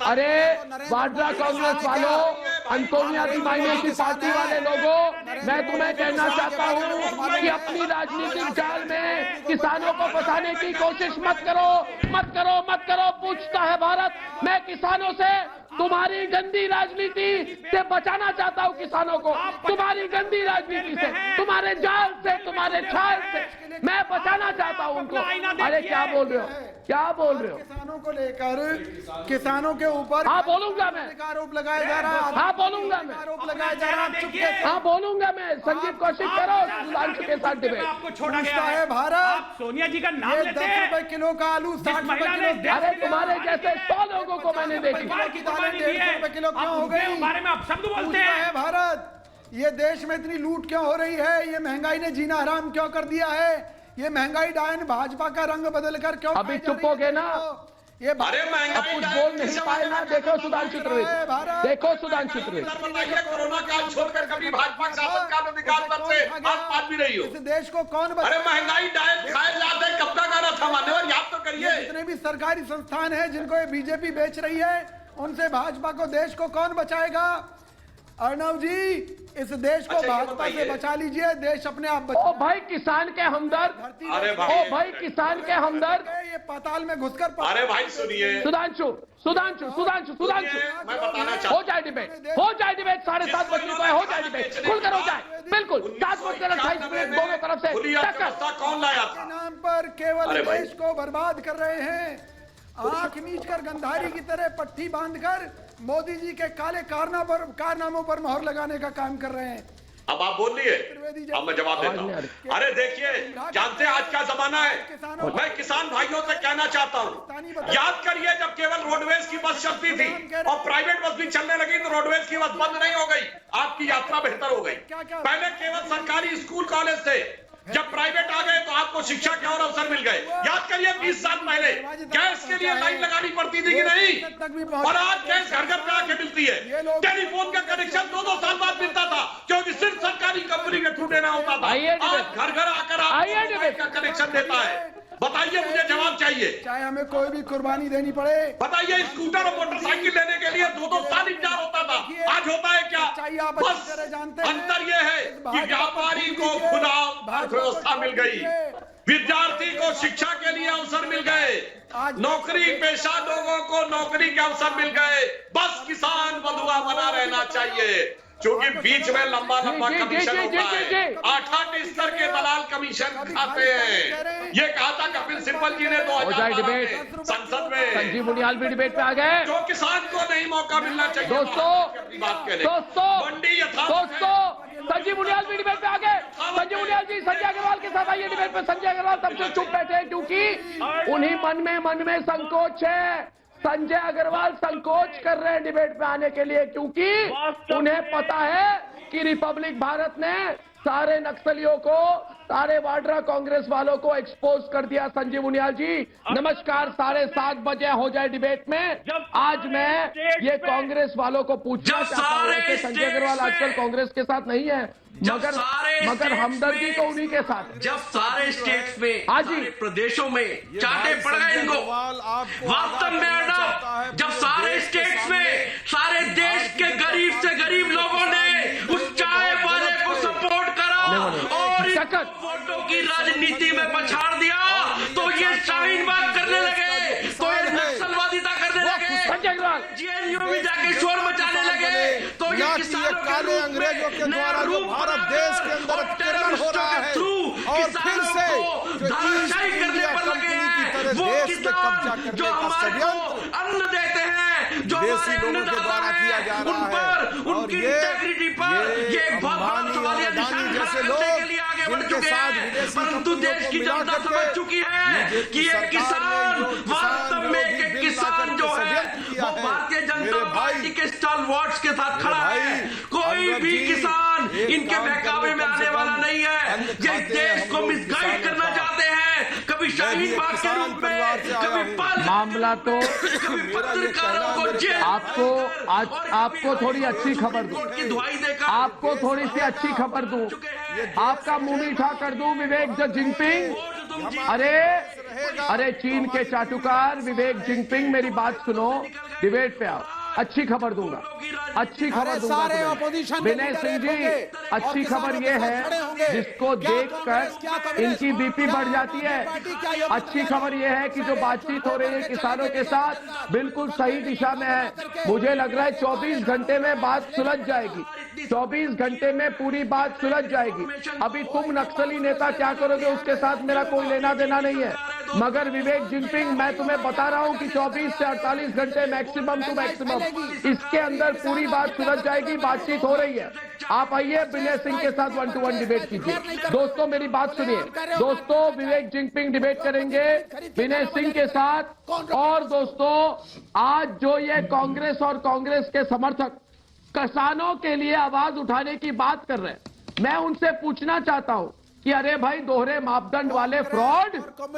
अरे वाड्रा कांग्रेस वालों, एंटोनियो डी माइनो की पार्टी वाले लोगों, मैं तुम्हें कहना चाहता हूं कि अपनी राजनीतिक जाल में किसानों को फंसाने की कोशिश मत करो। पूछता है भारत, मैं किसानों से तुम्हारी गंदी राजनीति से बचाना चाहता हूं किसानों को, तुम्हारी गंदी राजनीति से, तुम्हारे जाल से, तुम्हारे छाल से मैं बचाना चाहता हूं उनको। अरे क्या बोल रहे हो? किसानों को लेकर किसानों के ऊपर हाँ बोलूंगा मैं, आरोप लगाया जा रहा है। हाँ बोलूंगा मैं, आरोप लगाया जा रहा है। हाँ बोलूंगा मैं। संजीव कौशिक करो सुधांशु के साथ डिबेट। आपको छोड़ा गया है भारत, सोनिया जी का नाम लेते हैं। 10 रुपए किलो का आलू, 60 रुपए किलो। अरे तुम्हारे जैसे 100 लोगों को मैंने देखी। 150 रुपए किलो क्यों हो गई? बारे में आप शब्द बोलते हैं। भारत, ये देश में इतनी लूट क्यों हो रही है? ये महंगाई ने जीना हराम क्यों कर दिया है? ये महंगाई डायन भाजपा का रंग बदल कर क्यों? अभी चुप हो गए ना, ये कुछ बोल नहीं पाए ना। देखो सुधांशु त्रिवेदी, कोरोना काल छोड़कर कभी भाजपा शासन काल अधिकार पर से आप बात भी नहीं हो। इस देश को कौन बचा? अरे महंगाई डायन खाए जाते कब का गाना था मान्यवर, याद तो करिए। जितने भी सरकारी संस्थान है जिनको ये बीजेपी बेच रही है, उनसे भाजपा को, देश को कौन बचाएगा? अर्णव जी, इस देश को भाजपा से बचा लीजिए, देश अपने आप ओ भाई किसान के हमदर्द, ओ भाई किसान के हमदर्द, ये पाताल में घुसकर। अरे भाई सुनिए सुधांशु, मैं बताना चाहता हूं, हो जाए डिबेट 7:30 बजे को हो जाए डिबेट, खुलकर हो जाए, बिल्कुल 7:28 दोनों तरफ से कौन लाया था? नाम पर केवल देश को बर्बाद कर रहे हैं। आंख मीच कर गंधारी की तरह पट्टी बांधकर मोदी जी के काले कारनामों पर मोहर लगाने का काम कर रहे हैं। अब आप बोलिए, अब मैं जवाब देता हूँ। अरे देखिए, जानते हैं आज क्या जमाना है? मैं किसान भाइयों से कहना चाहता हूँ, याद करिए जब केवल रोडवेज की बस चलती थी और प्राइवेट बस भी चलने लगी तो रोडवेज की बस बंद नहीं हो गई, आपकी यात्रा बेहतर हो गई। पहले केवल सरकारी स्कूल कॉलेज थे, जब प्राइवेट आ गए तो आपको शिक्षा के और अवसर मिल गए। याद करिए 20 साल पहले गैस के लिए लाइन लगानी पड़ती थी कि नहीं, और आज गैस घर घर पे आके मिलती है। टेलीफोन का कनेक्शन 2-2 साल बाद मिलता था क्योंकि सिर्फ सरकारी कंपनी के थ्रू देना होता था। आज घर घर आकर आपको का कनेक्शन देता है। बताइए, मुझे जवाब चाहिए। चाहे हमें कोई भी कुर्बानी देनी पड़े। बताइए, स्कूटर और मोटरसाइकिल लेने के लिए 2-2 साल इंतजार होता था, आज होता है क्या? बस अंतर यह है कि व्यापारी को खुला व्यवस्था मिल गई, विद्यार्थी को शिक्षा के लिए अवसर मिल गए, नौकरी पेशा लोगों को नौकरी के अवसर मिल गए। बस किसान बंधुआ बना रहना चाहिए। क्योंकि बीच में लंबा लंबा कमीशन होता है, 8-8 स्तर के दलाल कमीशन खाते हैं। ये कहा था कपिल सिब्बल जी ने 2012 में संसद में। संजीव मुनियाल भी डिबेट पे आ गए। जो किसान को नहीं मौका मिलना चाहिए दोस्तों संजीव मुनियाल भी डिबेट पे आ गए। संजीव मुनियाल जी संजय अग्रवाल के साथ आइए डिबेट पे। संजय अग्रवाल सबसे चुप बैठे हैं क्योंकि उन्हीं मन में संकोच है। संजय अग्रवाल संकोच कर रहे हैं डिबेट पे आने के लिए क्योंकि उन्हें पता है कि रिपब्लिक भारत ने सारे नक्सलियों को, सारे वाड्रा कांग्रेस वालों को एक्सपोज कर दिया। संजीव मुनियाल जी नमस्कार। 7:30 बजे हो जाए डिबेट में। आज मैं ये कांग्रेस वालों को पूछना चाहता हूँ, संजय अग्रवाल आजकल कांग्रेस के साथ नहीं है मगर हमदर्दी तो उन्हीं के साथ। जब सारे स्टेट्स में, सारे प्रदेशों में चाटे पड़ गए इनको वास्तव में अडब, जब सारे स्टेट्स में सारे देश के गरीब से गरीब लोगों ने उस चाय वाले को सपोर्ट करा और इस वोटों की राजनीति में पछाड़ दिया तो ये शाहीनबाग करने लगे, तो ये नक्सलवादिता करने लगे, जेएनयू में जाके शोर मचाने लगे, तो ये किसानों काले अंग्रेजों के द्वारा जो भारत देश के अंदर उत्पीड़न हो रहा है और फिर से धाराशाही करने पर लगे। वो किसान जो हमारे को अन्न देते हैं, जो देसी लोगों के द्वारा किया जा रहा है, उनकी इंटेग्रिटी पर ये बहुत सवालिया निशान खड़ा करने के लिए आगे बढ़ चुके हैं। परंतु देश की जनता समझ चुकी है कि ये किसान वास्तव में एक किसान जो है वो भारतीय जनता पार्टी के स्टालवर्ट्स के साथ खड़ा है। कोई भी किसान इनके बहकावे में आने वाला नहीं है। ये देश को मिसगाइड करना चाहते हैं, कभी शाहीन बाग के रूप में, कभी मामला तो कभी पत्रकारों को जेल। आपको थोड़ी अच्छी खबर दूं, आपको थोड़ी सी अच्छी खबर दूं, आपका मुंह मीठा कर दूं। विवेक जिनपिंग, अरे चीन के चाटुकार विवेक जिनपिंग, मेरी बात सुनो, डिबेट पे आओ। अच्छी खबर दूंगा, अच्छी खबर दूंगा। विनय सिंह जी, अच्छी खबर यह है जिसको देखकर इनकी बीपी बढ़ जाती है। अच्छी खबर यह है कि जो बातचीत हो रही है किसानों के साथ बिल्कुल सही दिशा में है। मुझे लग रहा है 24 घंटे में बात सुलझ जाएगी, 24 घंटे में पूरी बात सुलझ जाएगी। अभी तुम नक्सली नेता क्या करोगे उसके साथ मेरा कोई लेना देना नहीं है, मगर विवेक जिनपिंग मैं तुम्हें बता रहा हूं कि 24 से 48 घंटे मैक्सिमम टू मैक्सिमम इसके अंदर पूरी बात सुलझ जाएगी। बातचीत हो रही है, आप आइए विनय सिंह के साथ 1-to-1 डिबेट कीजिए। दोस्तों मेरी बात सुनिए, दोस्तों विवेक जिनपिंग डिबेट करेंगे विनय सिंह के साथ। और दोस्तों आज जो ये कांग्रेस और कांग्रेस के समर्थक किसानों के लिए आवाज उठाने की बात कर रहे हैं, मैं उनसे पूछना चाहता हूं कि अरे भाई दोहरे मापदंड वाले फ्रॉड,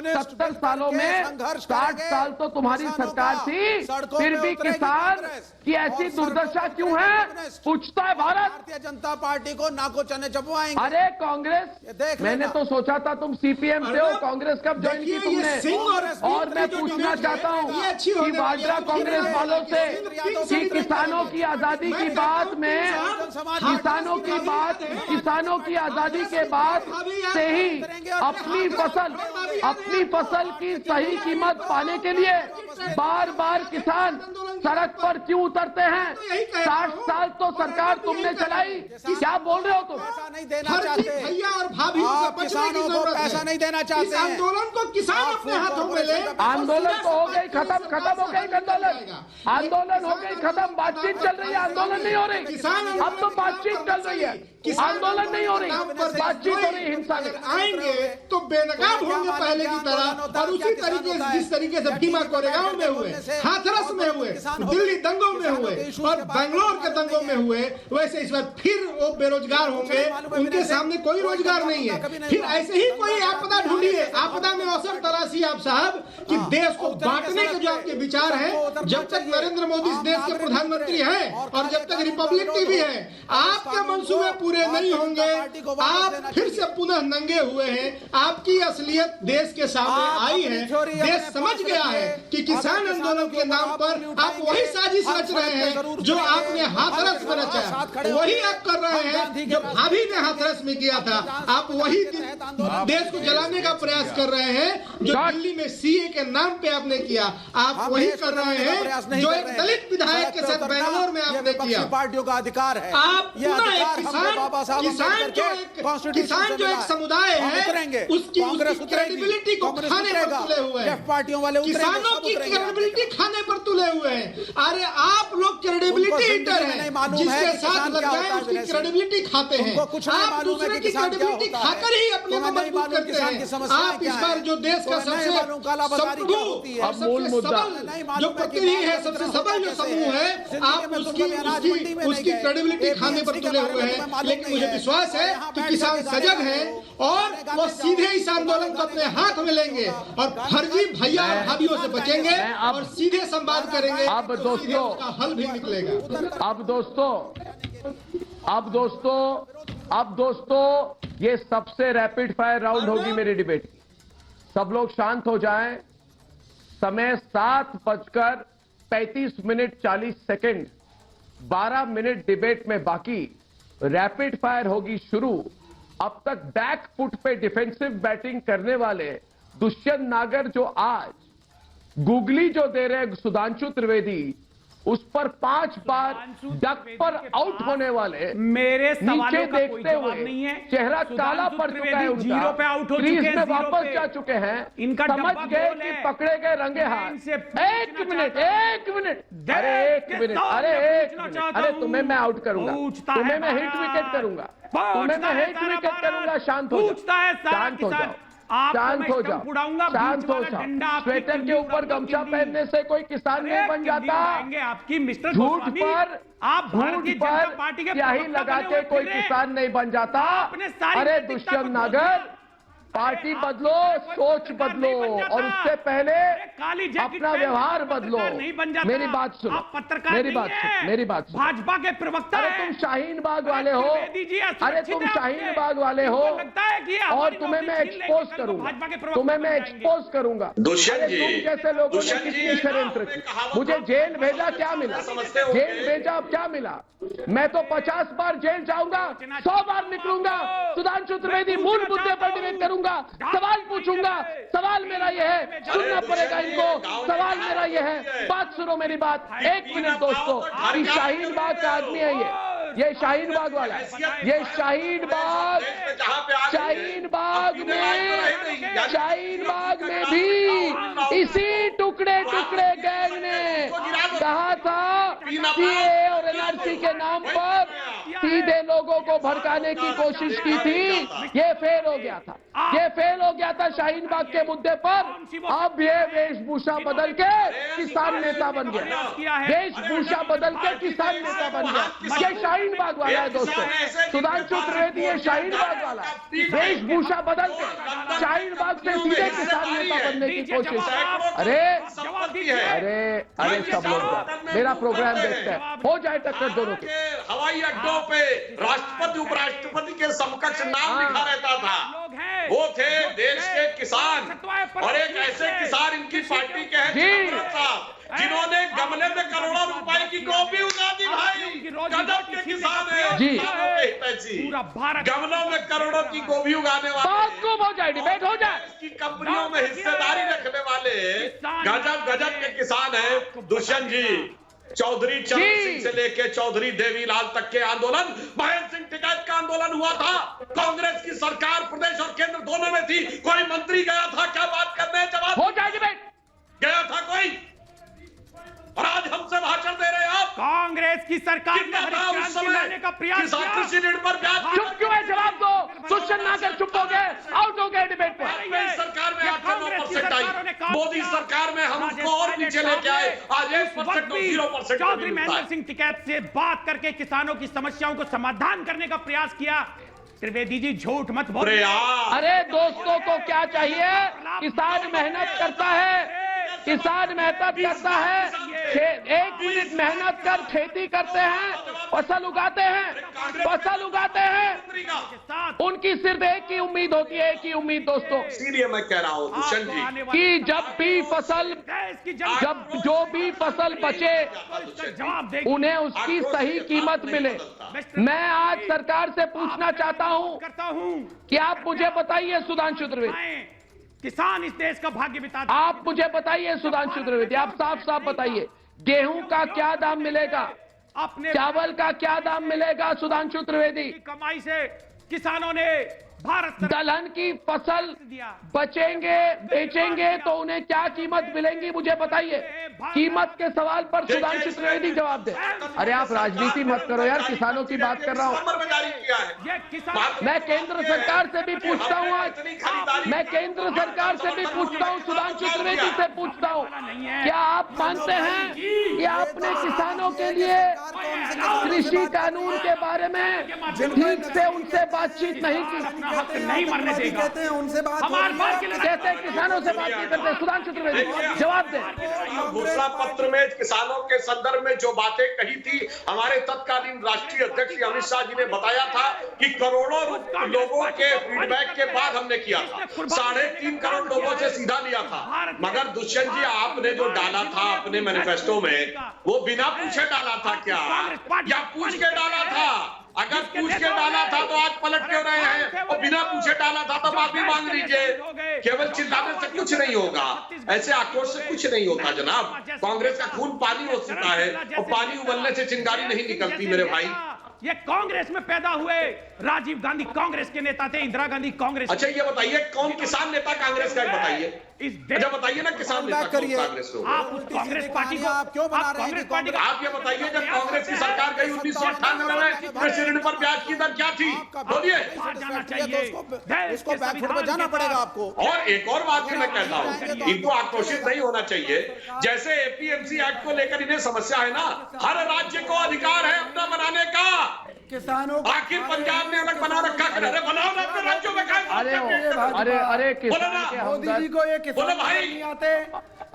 70 सालों में 60 साल तो तुम्हारी सरकार थी, फिर भी किसान की ऐसी दुर्दशा क्यों है, पूछता है भारत। भारतीय जनता पार्टी को नाको चने चबवाएंगे। अरे कांग्रेस, मैंने तो सोचा था तुम सीपीएम से हो, कांग्रेस कब ज्वाइन की तुमने। और मैं पूछना चाहता हूँ कि वाड्रा कांग्रेस वालों से कि किसानों की आजादी की बात में, किसानों की आजादी के बाद से ही अपनी फसल की सही कीमत पाने के लिए बार बार किसान सड़क पर क्यों उतरते हैं। 60 साल तो सरकार तुमने चलाई, क्या बोल रहे हो तुम। नहीं देना चाहते भैया और भाभीओं से किसानों को पैसा नहीं देना चाहते। आंदोलन को किसान अपने हाथों में ले। आंदोलन तो हो गई खत्म हो गई, आंदोलन हो गई खत्म, बातचीत चल रही है, आंदोलन नहीं हो रही। अब तो बातचीत चल रही है, आंदोलन नहीं हो रही, बातचीत हो रही। हिंसा आएंगे तो बेनकाब होंगे पहले की तरह, और उसी तरीके से जिस तरीके से भीमा कोरेगांव में हुए, हाथरस में हुए, दिल्ली दंगों में हुए और बेंगलोर के दंगों में हुए, वैसे इस बार फिर वो बेरोजगार होंगे, उनके सामने कोई रोजगार नहीं है। फिर ऐसे ही कोई आपदा ढूंढिए, आपदा में अवसर तलाशी आप साहब कि देश को बांटने के जो आपके विचार हैं, जब तक नरेंद्र मोदी इस देश के प्रधानमंत्री हैं और जब तक रिपब्लिक टीवी है, आपके मंसूबे पूरे नहीं होंगे। आप फिर से पुनः नंगे हुए हैं, आपकी असलियत देश के सामने आई है। देश समझ गया है कि किसान आंदोलन के नाम पर आप वही साजिश रच रहे हैं जो आपने हाथरस में रचा, वही आप कर रहे हैं जो भाभी ने हाथरस में किया था। आप वही देश को जलाने का प्रयास प्रयास कर रहे हैं जो दिल्ली में सीए के नाम पे आपने किया, आप वही कर रहे हैं जो एक दलित विधायक के साथ बेंगलोर में आपने किया। पार्टियों का अधिकार है। आप किसान जो एक समुदाय है उसकी क्रेडिबिलिटी को खाने पर तुले हुए हैं, पार्टियों वाले किसानों की क्रेडिबिलिटी खाने पर तुले हुए हैं। अरे आप लोग क्रेडिबिलिटी ईटर हैं, जिसके साथ लग जाए उसकी क्रेडिबिलिटी खाते हैं। आप दूसरे की क्रेडिबिलिटी खाकर ही अपने को मजबूत करते हैं। आप इस बार जो देश का सबसे सबल जो प्रतिनिधि है, सबसे सबल जो समूह है, आप उसकी क्रेडिबिलिटी खाने पर तुले हुए हैं। लेकिन मुझे विश्वास है कि किसान सजग हैं और वो सीधे इस आंदोलन को अपने हाथ में लेंगे और फर्जी भैया और भाभीओं से बचेंगे और सीधे संवाद करेंगे। अब दोस्तों का हल भी निकलेगा। अब दोस्तों ये सबसे रैपिड फायर राउंड होगी मेरी डिबेट की। सब लोग शांत हो जाएं। समय 7:35:40, 12 मिनट डिबेट में बाकी। रैपिड फायर होगी शुरू। अब तक बैक फुट पे डिफेंसिव बैटिंग करने वाले दुष्यंत नागर जो आज गुगली जो दे रहे सुधांशु त्रिवेदी, उस पर 5 बार डक पर आउट होने वाले, मेरे नीचे देखते हुए चेहरा काला पड़ चुका है उनका, 0 पे आउट हो चुके क्रीज हैं, में वापस जा चुके हैं। इनका समझ गए कि पकड़े गए रंगे हाथ। एक मिनट अरे तुम्हें मैं आउट करूंगा, तुम्हें मैं हिट विकेट करूंगा, शांत हो जाओ, शांत हो जाओ। स्वेटर के ऊपर गमछा पहनने से कोई किसान नहीं बन जाता। आपकी मिस्टर झूठ पर स्याही लगा के कोई किसान नहीं बन जाता। अरे दुष्यंत नागर, पार्टी बदलो, सोच बदलो और उससे पहले अपना व्यवहार बदलो। मेरी बात सुनो, मेरी बात सुनो। भाजपा के प्रवक्ता अरे तुम शाहीन बाग वाले हो, अरे तुम शाहीन बाग वाले हो और तुम्हें मैं एक्सपोज करूंगा, दुष्यंत जी, तुम जैसे लोगों ने कितनी षड्यंत्र की। मुझे जेल भेजा, क्या मिला? जेल भेजा, अब क्या मिला? मैं तो 50 बार जेल जाऊंगा, 100 बार निकलूंगा। सुधांशु त्रिवेदी मूल मुद्दे पर डिबेट करूंगा, सवाल पूछूंगा। सवाल मेरा यह है, सुनना पड़ेगा इनको। सवाल मेरा यह है, बात सुनो मेरी बात। 1 मिनट दोस्तों, शाहीन बाग का आदमी है ये शाहीन बाग वाला है। ये शाहीन बाग में भी इसी टुकड़े गैंग ने कहा था सीए और एनआरसी के नाम पर सीधे लोगों को भड़काने की कोशिश की थी। ये फेल हो गया था शाहीन बाग के मुद्दे पर। अब ये वेशभूषा बदल के किसान नेता बन गया, वेशभूषा बदल के किसान नेता बन गया। ये शाहीन बाग वाला है दोस्तों, सुधांशु त्रिवेदी ये शाहीन बाग वाला, वेशभूषा बदल के शाहीन बाग से सीधे किसान नेता बनने की कोशिश। अरे सब लोग मेरा प्रोग्राम देखते हैं, हो जाए टक्कर दोनों की। हवाई अड्डों पे राष्ट्रपति उपराष्ट्रपति के समकक्ष नाम लिखा रहता था, वो थे देश के किसान। और एक ऐसे किसान इनकी पार्टी के हैं जिन्होंने गमले में करोड़ों रुपए की गोभी उगा दी। भाई गजब के किसान है, गमलों में करोड़ों की गोभी उगाने वाले, हो जाए डिबेट हो जाए, की कंपनियों में हिस्सेदारी रखने वाले गजब के किसान है। दुष्यंत जी, चौधरी चरण सिंह से लेके चौधरी देवीलाल तक के आंदोलन, महेंद्र सिंह टिकैत का आंदोलन हुआ था। कांग्रेस की सरकार प्रदेश और केंद्र दोनों में थी। कोई मंत्री गया था क्या बात करने? जवाब हो जाए डिबेट। गया था कोई? और आज हमसे भाषण दे रहे हैं आप। कांग्रेस की सरकार ने हरित क्रांति लाने का प्रयास किया। कृषि ऋण पर ब्याज चुप क्यों है? जवाब दो। दुष्यंत नागर चुप हो गए, आउट हो गए डिबेट पर। सरकार में 8-9% आई, मोदी सरकार में हम उसको और नीचे लेके आए, आज 1% 0%। चौधरी महेंद्र सिंह टिकैत से बात करके किसानों की समस्याओं को समाधान करने का प्रयास किया। त्रिवेदी जी झूठ मत बोलिए। अरे दोस्तों को क्या चाहिए? किसान मेहनत करता है, किसान मेहनत करता है, 1 मिनट मेहनत कर खेती करते हैं, फसल उगाते हैं। उनकी सिर्फ एक ही उम्मीद होती है, एक ही उम्मीद दोस्तों। इसीलिए मैं कह रहा हूं दुष्यंत जी कि जब जो भी फसल बचे उन्हें उसकी सही कीमत मिले। मैं आज सरकार से पूछना चाहता हूं कि आप मुझे बताइए सुधांशु त्रिवेदी, किसान इस देश का भाग्य बिताते। आप मुझे बताइए सुधांशु त्रिवेदी, आप साफ साफ बताइए, गेहूं का क्या दाम मिलेगा, अपने चावल का क्या दाम मिलेगा? सुधांशु त्रिवेदी, कमाई से किसानों ने भारत दलहन की फसल बचेंगे, बेचेंगे तो उन्हें क्या कीमत मिलेंगी, मुझे बताइए। कीमत के सवाल पर सुधांशु त्रिवेदी जवाब दे। अरे आप राजनीति मत करो यार, किसानों की बात कर रहा हूँ मैं। केंद्र सरकार से भी पूछता हूँ आज, मैं केंद्र सरकार से भी पूछता हूँ, सुधांशु त्रिवेदी से पूछता हूँ, क्या आप मानते हैं कि आपने किसानों के लिए कृषि कानून के बारे में ठीक से उनसे बातचीत नहीं की? नहीं मरने देगा, कहते हैं उनसे बात कहते हैं किसानों से बात नहीं करते। सुधांशु त्रिवेदी जवाब दे। घोषणा पत्र में किसानों के संदर्भ में जो बातें कही थी, हमारे तत्कालीन राष्ट्रीय अध्यक्ष अमित शाह जी ने बताया था कि करोड़ों लोगों के फीडबैक के बाद हमने किया था, 3.5 करोड़ लोगों से सीधा लिया था। मगर दुष्यंत जी, आपने जो डाला था अपने मैनिफेस्टो में, वो बिना पूछे डाला था क्या, या पूछ के डाला था? अगर पूछ के डाला था तो आज पलट क्यों रहे हैं, और बिना पूछे डाला था तो माफी मांग लीजिए। केवल चिल्लाने से कुछ नहीं होगा, ऐसे आक्रोश से कुछ नहीं होता जनाब। कांग्रेस का खून पानी हो चुका है, और पानी उबलने से चिंगारी नहीं निकलती मेरे भाई। ये कांग्रेस में पैदा हुए राजीव गांधी कांग्रेस के नेता थे, इंदिरा गांधी कांग्रेस। अच्छा ये बताइए, कौन किसान नेता कांग्रेस का, बताइए। अच्छा बताइए ना, किसान नेता कौन कांग्रेस को? आप उस कांग्रेस पार्टी को आप क्यों बना रहे हैं? आप ये बताइए, जब कांग्रेस की सरकार गई 1998 में, कृषि ऋण पर ब्याज की दर क्या थी, बोलिए। जाना चाहिए, उसको बैकफुट पे जाना पड़ेगा आपको। और एक और बात मैं कहता हूँ, इनको आक्रोशित नहीं होना चाहिए। जैसे एपीएमसी एक्ट को लेकर इन्हें समस्या है ना, हर राज्य को अधिकार है अपना बनाने का। किसानों आखिर पंजाब ने अलग बना रखा, अरे बनाओ ना अपने राज्यों में। अरे मोदी जी को ये किसान नहीं आते,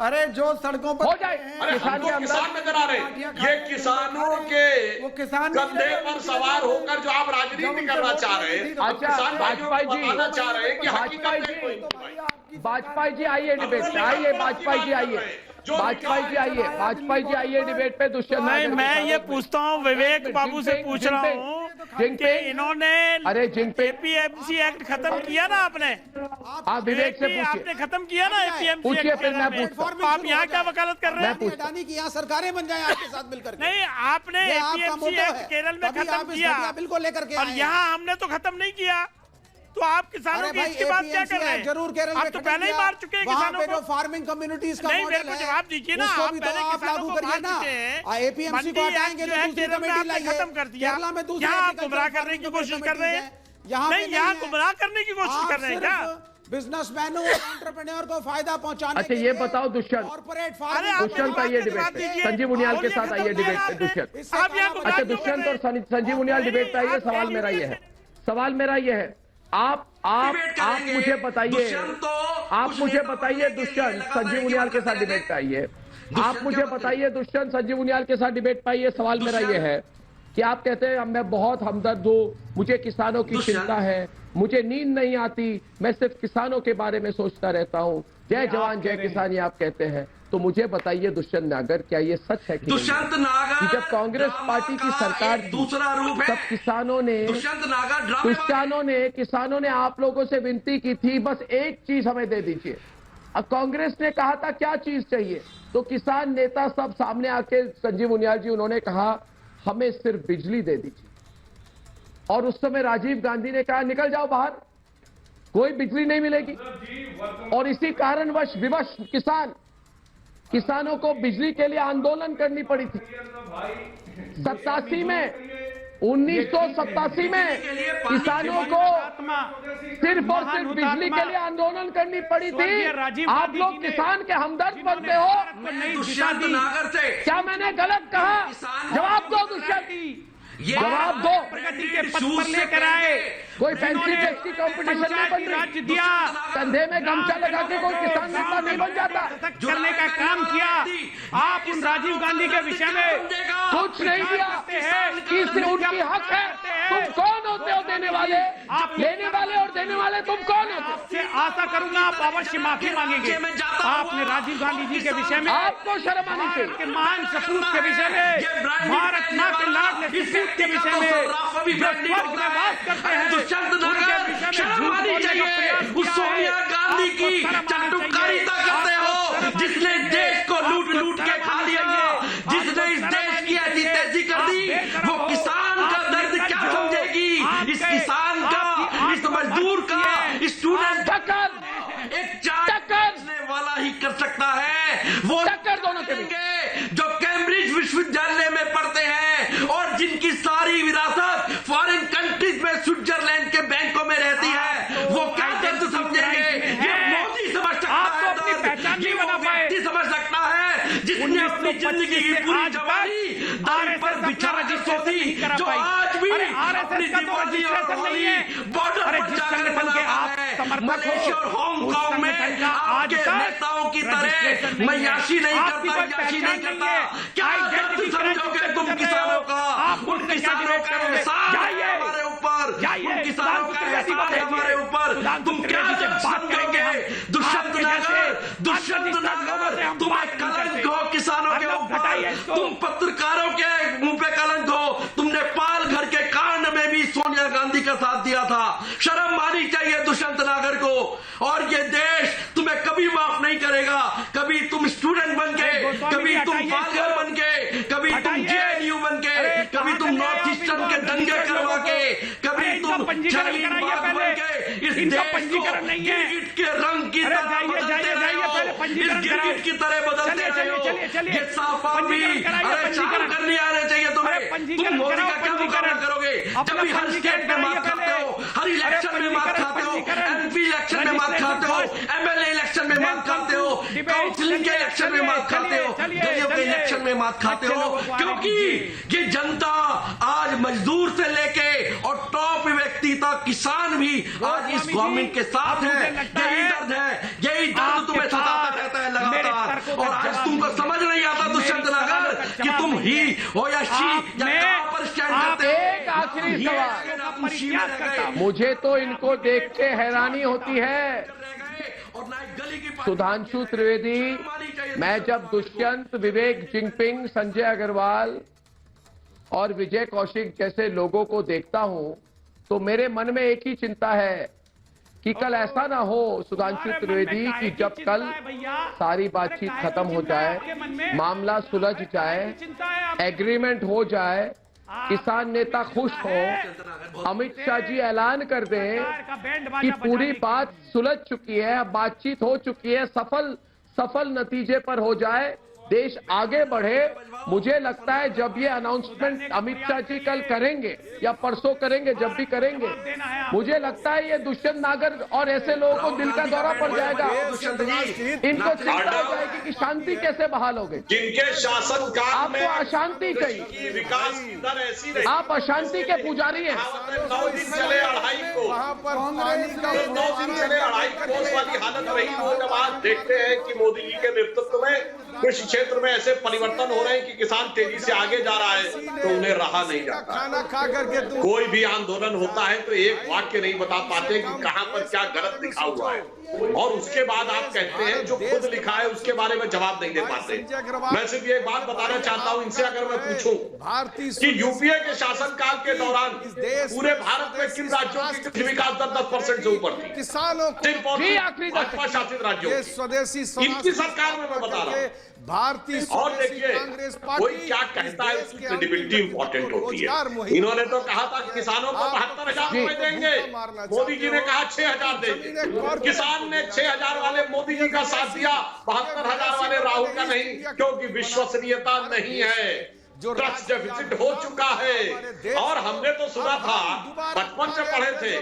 अरे जो सड़कों पर हो जाए, अरे हमको किसान नजर आ रहे, ये किसानों के कंधे पर सवार होकर जो आप राजनीति करना चाह रहे हैं, किसान वाजपेयी जी बताना चाह रहे हैं कि हकीकत में कोई वाजपेयी जी आइए डिबेट पे, आइए वाजपेयी जी आइए, वाजपेयी जी आइए, वाजपेयी जी आइए डिबेट पे। दुष्यंत नहीं, मैं ये पूछता हूँ, विवेक बाबू से पूछ रहा हूँ कि इन्होंने एपीएमसी एक्ट खत्म किया ना आपने? आप विवेक से पूछिए, आपने खत्म किया ना एपीएमसी? पूछिए फिर मैं पूछता। आप यहाँ क्या वकालत कर रहे हैं? की यहाँ सरकारें बन जाए आपके साथ मिलकर। नहीं, आपने एपीएमसी एक्ट केरल में खत्म किया, बिल्कुल लेकर के, और यहाँ हमने तो खत्म नहीं किया, तो आप किसानों की इसकी बात क्या कर रहे हैं? जरूर केरल में तो पहले ही मार चुके हैं किसानों को। जो फार्मिंग कम्युनिटीज का नहीं, मेरे को जवाब दीजिए ना, आप पहले किसानों को मार चुके हैं, एपीएमसी को हटाएंगे तो दूसरी कमेटी लाइए, खत्म कर दिया। केरला में दूसरी यहाँ आप गुमराह करने की कोशिश कर रहे हैं, नहीं यहाँ गुमराह करने की कोशिश कर रहे हैं क्या? बिजनेसमैनों और एंटरप्रेन्योर को फायदा पहुंचाने। अच्छा ये बताओ दुष्यंत, दुष्यंत आइए डिबेट पे, संजीव उनियाल के साथ आइए डिबेट पे दुष्यंत। अच्छा दुष्यंत और संजीव उनियाल डिबेट पे आइए। सवाल मेरा ये है, सवाल मेरा ये है, आप मुझे बताइए, आप मुझे बताइए दुष्यंत संजीव उनियाल के साथ डिबेट पे आइए। आप मुझे बताइए दुष्यंत संजीव उनियाल के साथ डिबेट पे आइए। सवाल मेरा ये है कि आप कहते हैं मैं बहुत हमदर्द हूँ, मुझे किसानों की चिंता है, मुझे नींद नहीं आती, मैं सिर्फ किसानों के बारे में सोचता रहता हूँ, जय जवान जय किसान ये आप कहते हैं। तो मुझे बताइए दुष्यंत नागर, क्या ये सच है कि दुष्यंत नागर जब कांग्रेस पार्टी की सरकार दूसरा रूप है, तब किसानों ने आप लोगों से विनती की थी बस एक चीज हमें दे दीजिए। अब कांग्रेस ने कहा था क्या चीज चाहिए, तो किसान नेता सब सामने आके संजीव उनियाल जी उन्होंने कहा हमें सिर्फ बिजली दे दीजिए, और उस समय राजीव गांधी ने कहा निकल जाओ बाहर, कोई बिजली नहीं मिलेगी। और इसी कारणवश विवश किसानों को बिजली के लिए आंदोलन करनी पड़ी थी। 87 में 1987 में किसानों को सिर्फ और सिर्फ बिजली के लिए आंदोलन करनी पड़ी थी। आप लोग किसान के हमदर्द बनते हो, क्या मैंने गलत कहा? जवाब दो दुष्यंत, जवाब दो। प्रगति के पथ पर लेकर आए, कोई फैंसी टेक्सी कंपटीशन नहीं बन रही, दिया कंधे में गमछा लगा के कोई किसान नेता नहीं बन जाता, करने का काम किया। आप उन राजीव गांधी के विषय में कुछ नहीं दिया, इससे उनकी हक है। तुम कौन होते हो देने वाले? आप लेने वाले और देने वाले तुम कौन होते? आपसे आशा करूंगा आप अवश्य माफी मांगेंगे। आपने राजीव गांधी जी के विषय में, आपको शर्म आनी चाहिए, महान सपूत के विषय में, भारत मां के लाडले सपूत के विषय में, जो स्वर्ग में वास करते हैं, दुष्यंत नागर शर्म आनी चाहिए। सोनिया गांधी की चाटुकारिता करते हो, जिसने देश को लूट के खा लिया, जिसने इस देश की ऐसी तेजी कर दी, वो किसान का दर्द क्या समझेगी? इस किसान का, इस मजदूर का, इस स्टूडेंट का एक टक्कर वाला ही कर सकता है। वो टक्कर दोनों करेंगे जो कैम्ब्रिज विश्वविद्यालय में पढ़ते हैं और जिनकी सारी विरासत फॉरेन कंट्रीज में स्विट्जरलैंड के बैंकों में रहती है। वो क्या दर्द समझेंगे? ये मोदी समझ सकता है दर्द, ये वो व्यक्ति समझ सकता है जिसने अपनी जिंदगी की पूरी जवानी दर पर बिछा कर सोची, जो आज भी अपनी दीवानी और बॉर्डर पर जाकर बना है। मलेशिया और हांगकांग में आपके नेताओं की तरह मैं याशी नहीं करता। क्या दर्द समझोगे तुम किसानों का? उन किसानों का एहसान है हमारे ऊपर, उन किसानों का एहसान है हमारे ऊपर। तुम क्या समझोगे? दुष्यंत नगर तुम एक कलंक हो किसानों के ऊपर, तुम पत्रकारों के मुंह पे कलंक हो। तुमने पाल घर के कांड में भी सोनिया गांधी का साथ दिया था। शर्म आनी चाहिए दुष्यंत नागर को, और ये देश तुम्हें कभी माफ नहीं करेगा। कभी तुम स्टूडेंट बन के, कभी तुम पालघर बन के, कभी तुम जेएनयू बन के, कभी तुम नॉर्थ ईस्टर्न के दंगे करवा के, कभी तुम शालीन बाग बन के इस देश को गिरगिट के रंग की तरह बदलते रहे हो, इस गिरगिट की तरह बदलते रहे हो। ये साफ भी शामिल करने आने चाहिए तुम्हें। तुम मोदी का क्या मुकाबला करोगे जब भी हर स्टेट में मात खाते हो, हर इलेक्शन में मात खाते हो, एमपी इलेक्शन में मात खाते हो, एमएलए इलेक्शन में मात खाते हो, काउंसिलिंग के इलेक्शन में मात खाते हो, गलियों के इलेक्शन में मात खाते हो। क्योंकि ये जनता आज मजदूर से लेके और टॉप व्यक्ति तक किसान भी आज इस गवर्नमेंट के साथ है। यही दर्द है, यही दर्द तुम्हें सताता रहता है लगातार। और आज तुमको समझ नहीं आता दुष्यंत नागर कि तुम ही हो या शी, या कहां पर स्टैंड करते हो। एक आखिरी सवाल, मुझे तो इनको देख के हैरानी होती है। सुधांशु त्रिवेदी, मैं जब दुष्यंत, विवेक जिंगपिंग, संजय अग्रवाल और विजय कौशिक जैसे लोगों को देखता हूं तो मेरे मन में एक ही चिंता है कि कल ऐसा ना हो सुधांशु त्रिवेदी कि जब कल सारी बातचीत खत्म हो जाए, मामला सुलझ जाए, एग्रीमेंट हो जाए, किसान नेता खुश हो, अमित शाह जी ऐलान कर दें कि पूरी बात सुलझ चुकी है, बातचीत हो चुकी है, सफल नतीजे पर हो जाए, देश आगे बढ़े। मुझे लगता है जब ये अनाउंसमेंट अमित शाह जी कल करेंगे या परसों करेंगे, जब भी करेंगे, मुझे लगता है ये दुष्यंत नागर और ऐसे लोगों को दिल का दौरा पड़ जाएगा। इनको चिंता हो जाएगी कि शांति कैसे बहाल हो गई। जिनके शासनकाल आपको अशांति चाहिए, विकास की दर ऐसी रही, आप अशांति के पुजारी हैं। 9 दिन चले अढ़ाई को, 9 दिन चले अढ़ाई कोस वाली हालत रही हो। जब आज देखते हैं कि मोदी जी के नेतृत्व में कृषि क्षेत्र में ऐसे परिवर्तन हो रहे हैं कि किसान तेजी से आगे जा रहा है, तो उन्हें रहा नहीं जाता। खाना खा करके कोई भी आंदोलन होता है तो एक वाक्य नहीं बता पाते कि कहां पर क्या गलत लिखा हुआ है, और उसके बाद आप कहते हैं जो खुद लिखा है उसके बारे में जवाब नहीं दे पाते। मैं सिर्फ ये बात बताना चाहता हूं इनसे, अगर मैं पूछूं कि यूपीए के शासनकाल के दौरान पूरे भारत में किन राज्यों की कृषि विकास दर 10% से ऊपर थी? किसानों भाजपा शासित राज्यों, स्वदेशी इनकी सरकार में मैं बता रहा हूं। भारतीय और देखिए कोई क्या कहता है, उसकी क्रेडिबिलिटी इंपॉर्टेंट होती है। इन्होंने तो कहा था किसानों को 72,000 रुपए देंगे, मोदी जी ने कहा 6,000 देंगे। किसान ने 6,000 वाले मोदी जी का साथ दिया, 72,000 वाले राहुल का नहीं, क्योंकि विश्वसनीयता नहीं है। ट्रस्ट डेफिसिट हो चुका है। और हमने तो सुना था, बचपन से पढ़े थे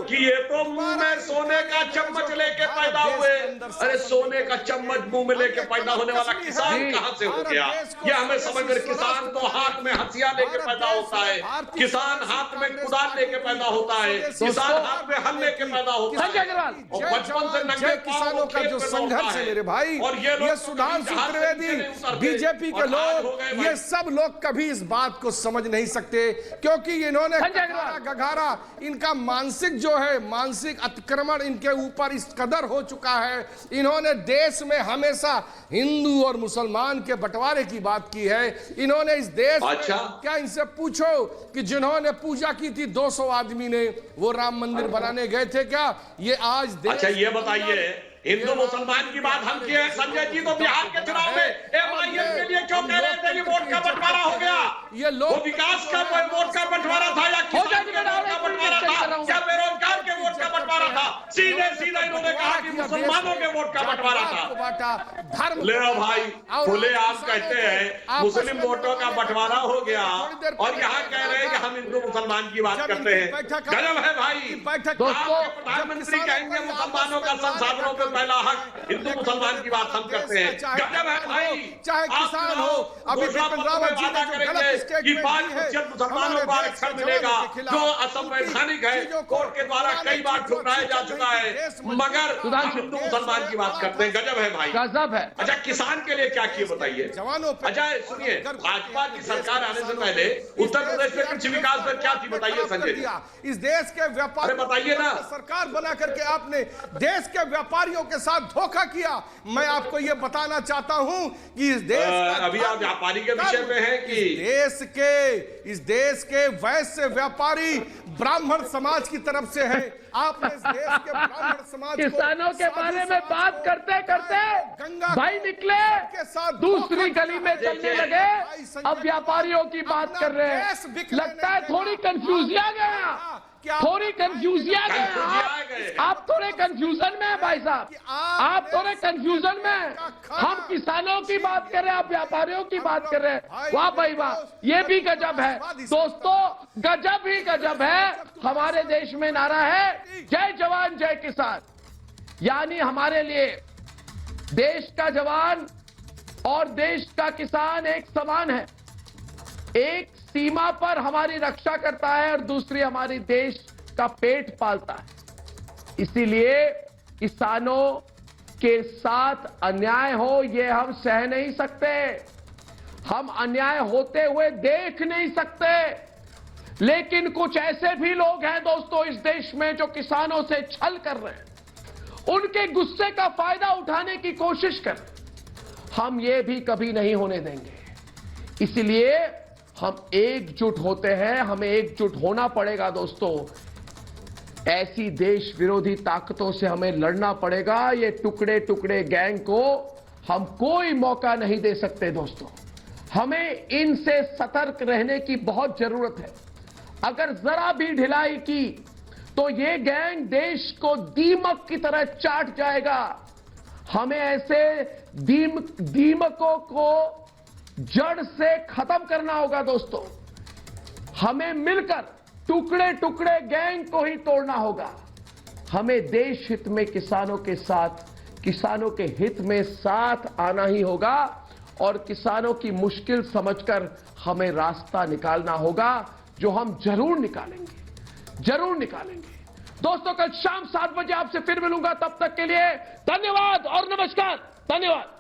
कि ये तो मुंह में सोने का चम्मच लेके पैदा हुए। अरे सोने का चम्मच मुंह में लेके पैदा होने वाला किसान कहां से हो गया? ये हमें समझ कर, किसान तो हाथ में हथियार लेके पैदा होता है, किसान हाथ में कुदाल लेके पैदा होता है, किसान हाथ में हल लेके पैदा होता है। और बचपन से नंगे किसानों का जो संघर्ष है मेरे भाई, ये सुधांशु त्रिवेदी, बीजेपी के लोग, ये सब लोग कभी इस बात को समझ नहीं सकते, क्योंकि इन्होंने गघारा, इनका मानसिक जो है, मानसिक अतिक्रमण इनके ऊपर इस कदर हो चुका है। इन्होंने देश में हमेशा हिंदू और मुसलमान के बंटवारे की बात की है। इन्होंने इस देश क्या इनसे पूछो कि जिन्होंने पूजा की थी 200 आदमी ने, वो राम मंदिर बनाने गए थे क्या? ये आज अच्छा ये बताइए, हिंदू मुसलमान की बात हम किए हैं संजय जी, तो बिहार के चुनाव में एमआईएम के लिए क्यों कह रहे थे कि वोट का बंटवारा हो गया? ये लोग वो विकास का वोट का बंटवारा था या किसान के वोट का बंटवारा था या बेरोजगार के वोट का बंटवारा था? सीधे सीधे इन्होंने कहा कि मुसलमानों के वोट का बंटवारा था। ले भाई खुले आप कहते हैं मुस्लिम वोटों का बंटवारा हो गया और यहाँ कह रहे हैं कि हम हिंदू मुसलमान की बात करते हैं। गजब है भाई। दोस्तों प्रधानमंत्री कहेंगे मुसलमानों का संसाधनों पे पहला हक, हिंदू मुसलमान की बात हम करते हैं। गजब है भाई। चाहे किसान हो, अभी बिपिन रावत जी ने जो गलत स्टेटमेंट दी है, मुसलमानों को आरक्षण मिलेगा जो असंवैधानिक है, कोर्ट के द्वारा कई बार ठुकराया जा चुका है, मगर हम हिंदू मुसलमान की बात करते हैं। गजब है भाई, गजब है। अच्छा किसान के लिए क्या किए बताइए? अच्छा सुनिए, भाजपा की सरकार आने से पहले उत्तर प्रदेश में कृषि विकास दर क्या थी बताइए संजय जी? इस देश के व्यापारी बताइए ना, सरकार बना करके आपने देश के व्यापारियों के साथ धोखा किया। मैं आपको यह बताना चाहता हूं कि इस देश अभी आप व्यापारी के विषय में है कि इस देश के वैश्य व्यापारी ब्राह्मण समाज की तरफ से है। आपने इस देश के ब्राह्मण समाज किसानों के बारे में बात करते करते भाई निकले दूसरी गली में चलने लगे, अब व्यापारियों की बात कर रहे हैं। लगता है थोड़ी कंफ्यूजिया गया, थोड़ी कंफ्यूजिया गया। आप थोड़े कंफ्यूजन में है भाई साहब, आप थोड़े कंफ्यूजन में है। हम किसानों की बात कर रहे हैं, आप व्यापारियों की बात कर रहे हैं। वाह भाई वाह, ये भी गजब है दोस्तों, गजब ही गजब है। हमारे देश में नारा है जय जवान जय किसान, यानी हमारे लिए देश का जवान और देश का किसान एक समान है। एक सीमा पर हमारी रक्षा करता है और दूसरी हमारी देश का पेट पालता है। इसीलिए किसानों के साथ अन्याय हो ये हम सह नहीं सकते, हम अन्याय होते हुए देख नहीं सकते। लेकिन कुछ ऐसे भी लोग हैं दोस्तों इस देश में जो किसानों से छल कर रहे हैं, उनके गुस्से का फायदा उठाने की कोशिश कर रहे हैं। हम ये भी कभी नहीं होने देंगे। इसलिए हम एकजुट होते हैं, हमें एकजुट होना पड़ेगा दोस्तों। ऐसी देश विरोधी ताकतों से हमें लड़ना पड़ेगा। ये टुकड़े टुकड़े गैंग को हम कोई मौका नहीं दे सकते दोस्तों। हमें इनसे सतर्क रहने की बहुत जरूरत है। अगर जरा भी ढिलाई की तो ये गैंग देश को दीमक की तरह चाट जाएगा। हमें ऐसे दीमकों को जड़ से खत्म करना होगा दोस्तों। हमें मिलकर टुकड़े टुकड़े गैंग को ही तोड़ना होगा। हमें देश हित में किसानों के साथ, किसानों के हित में साथ आना ही होगा और किसानों की मुश्किल समझकर हमें रास्ता निकालना होगा, जो हम जरूर निकालेंगे, जरूर निकालेंगे। दोस्तों कल शाम 7 बजे आपसे फिर मिलूंगा, तब तक के लिए धन्यवाद और नमस्कार। धन्यवाद।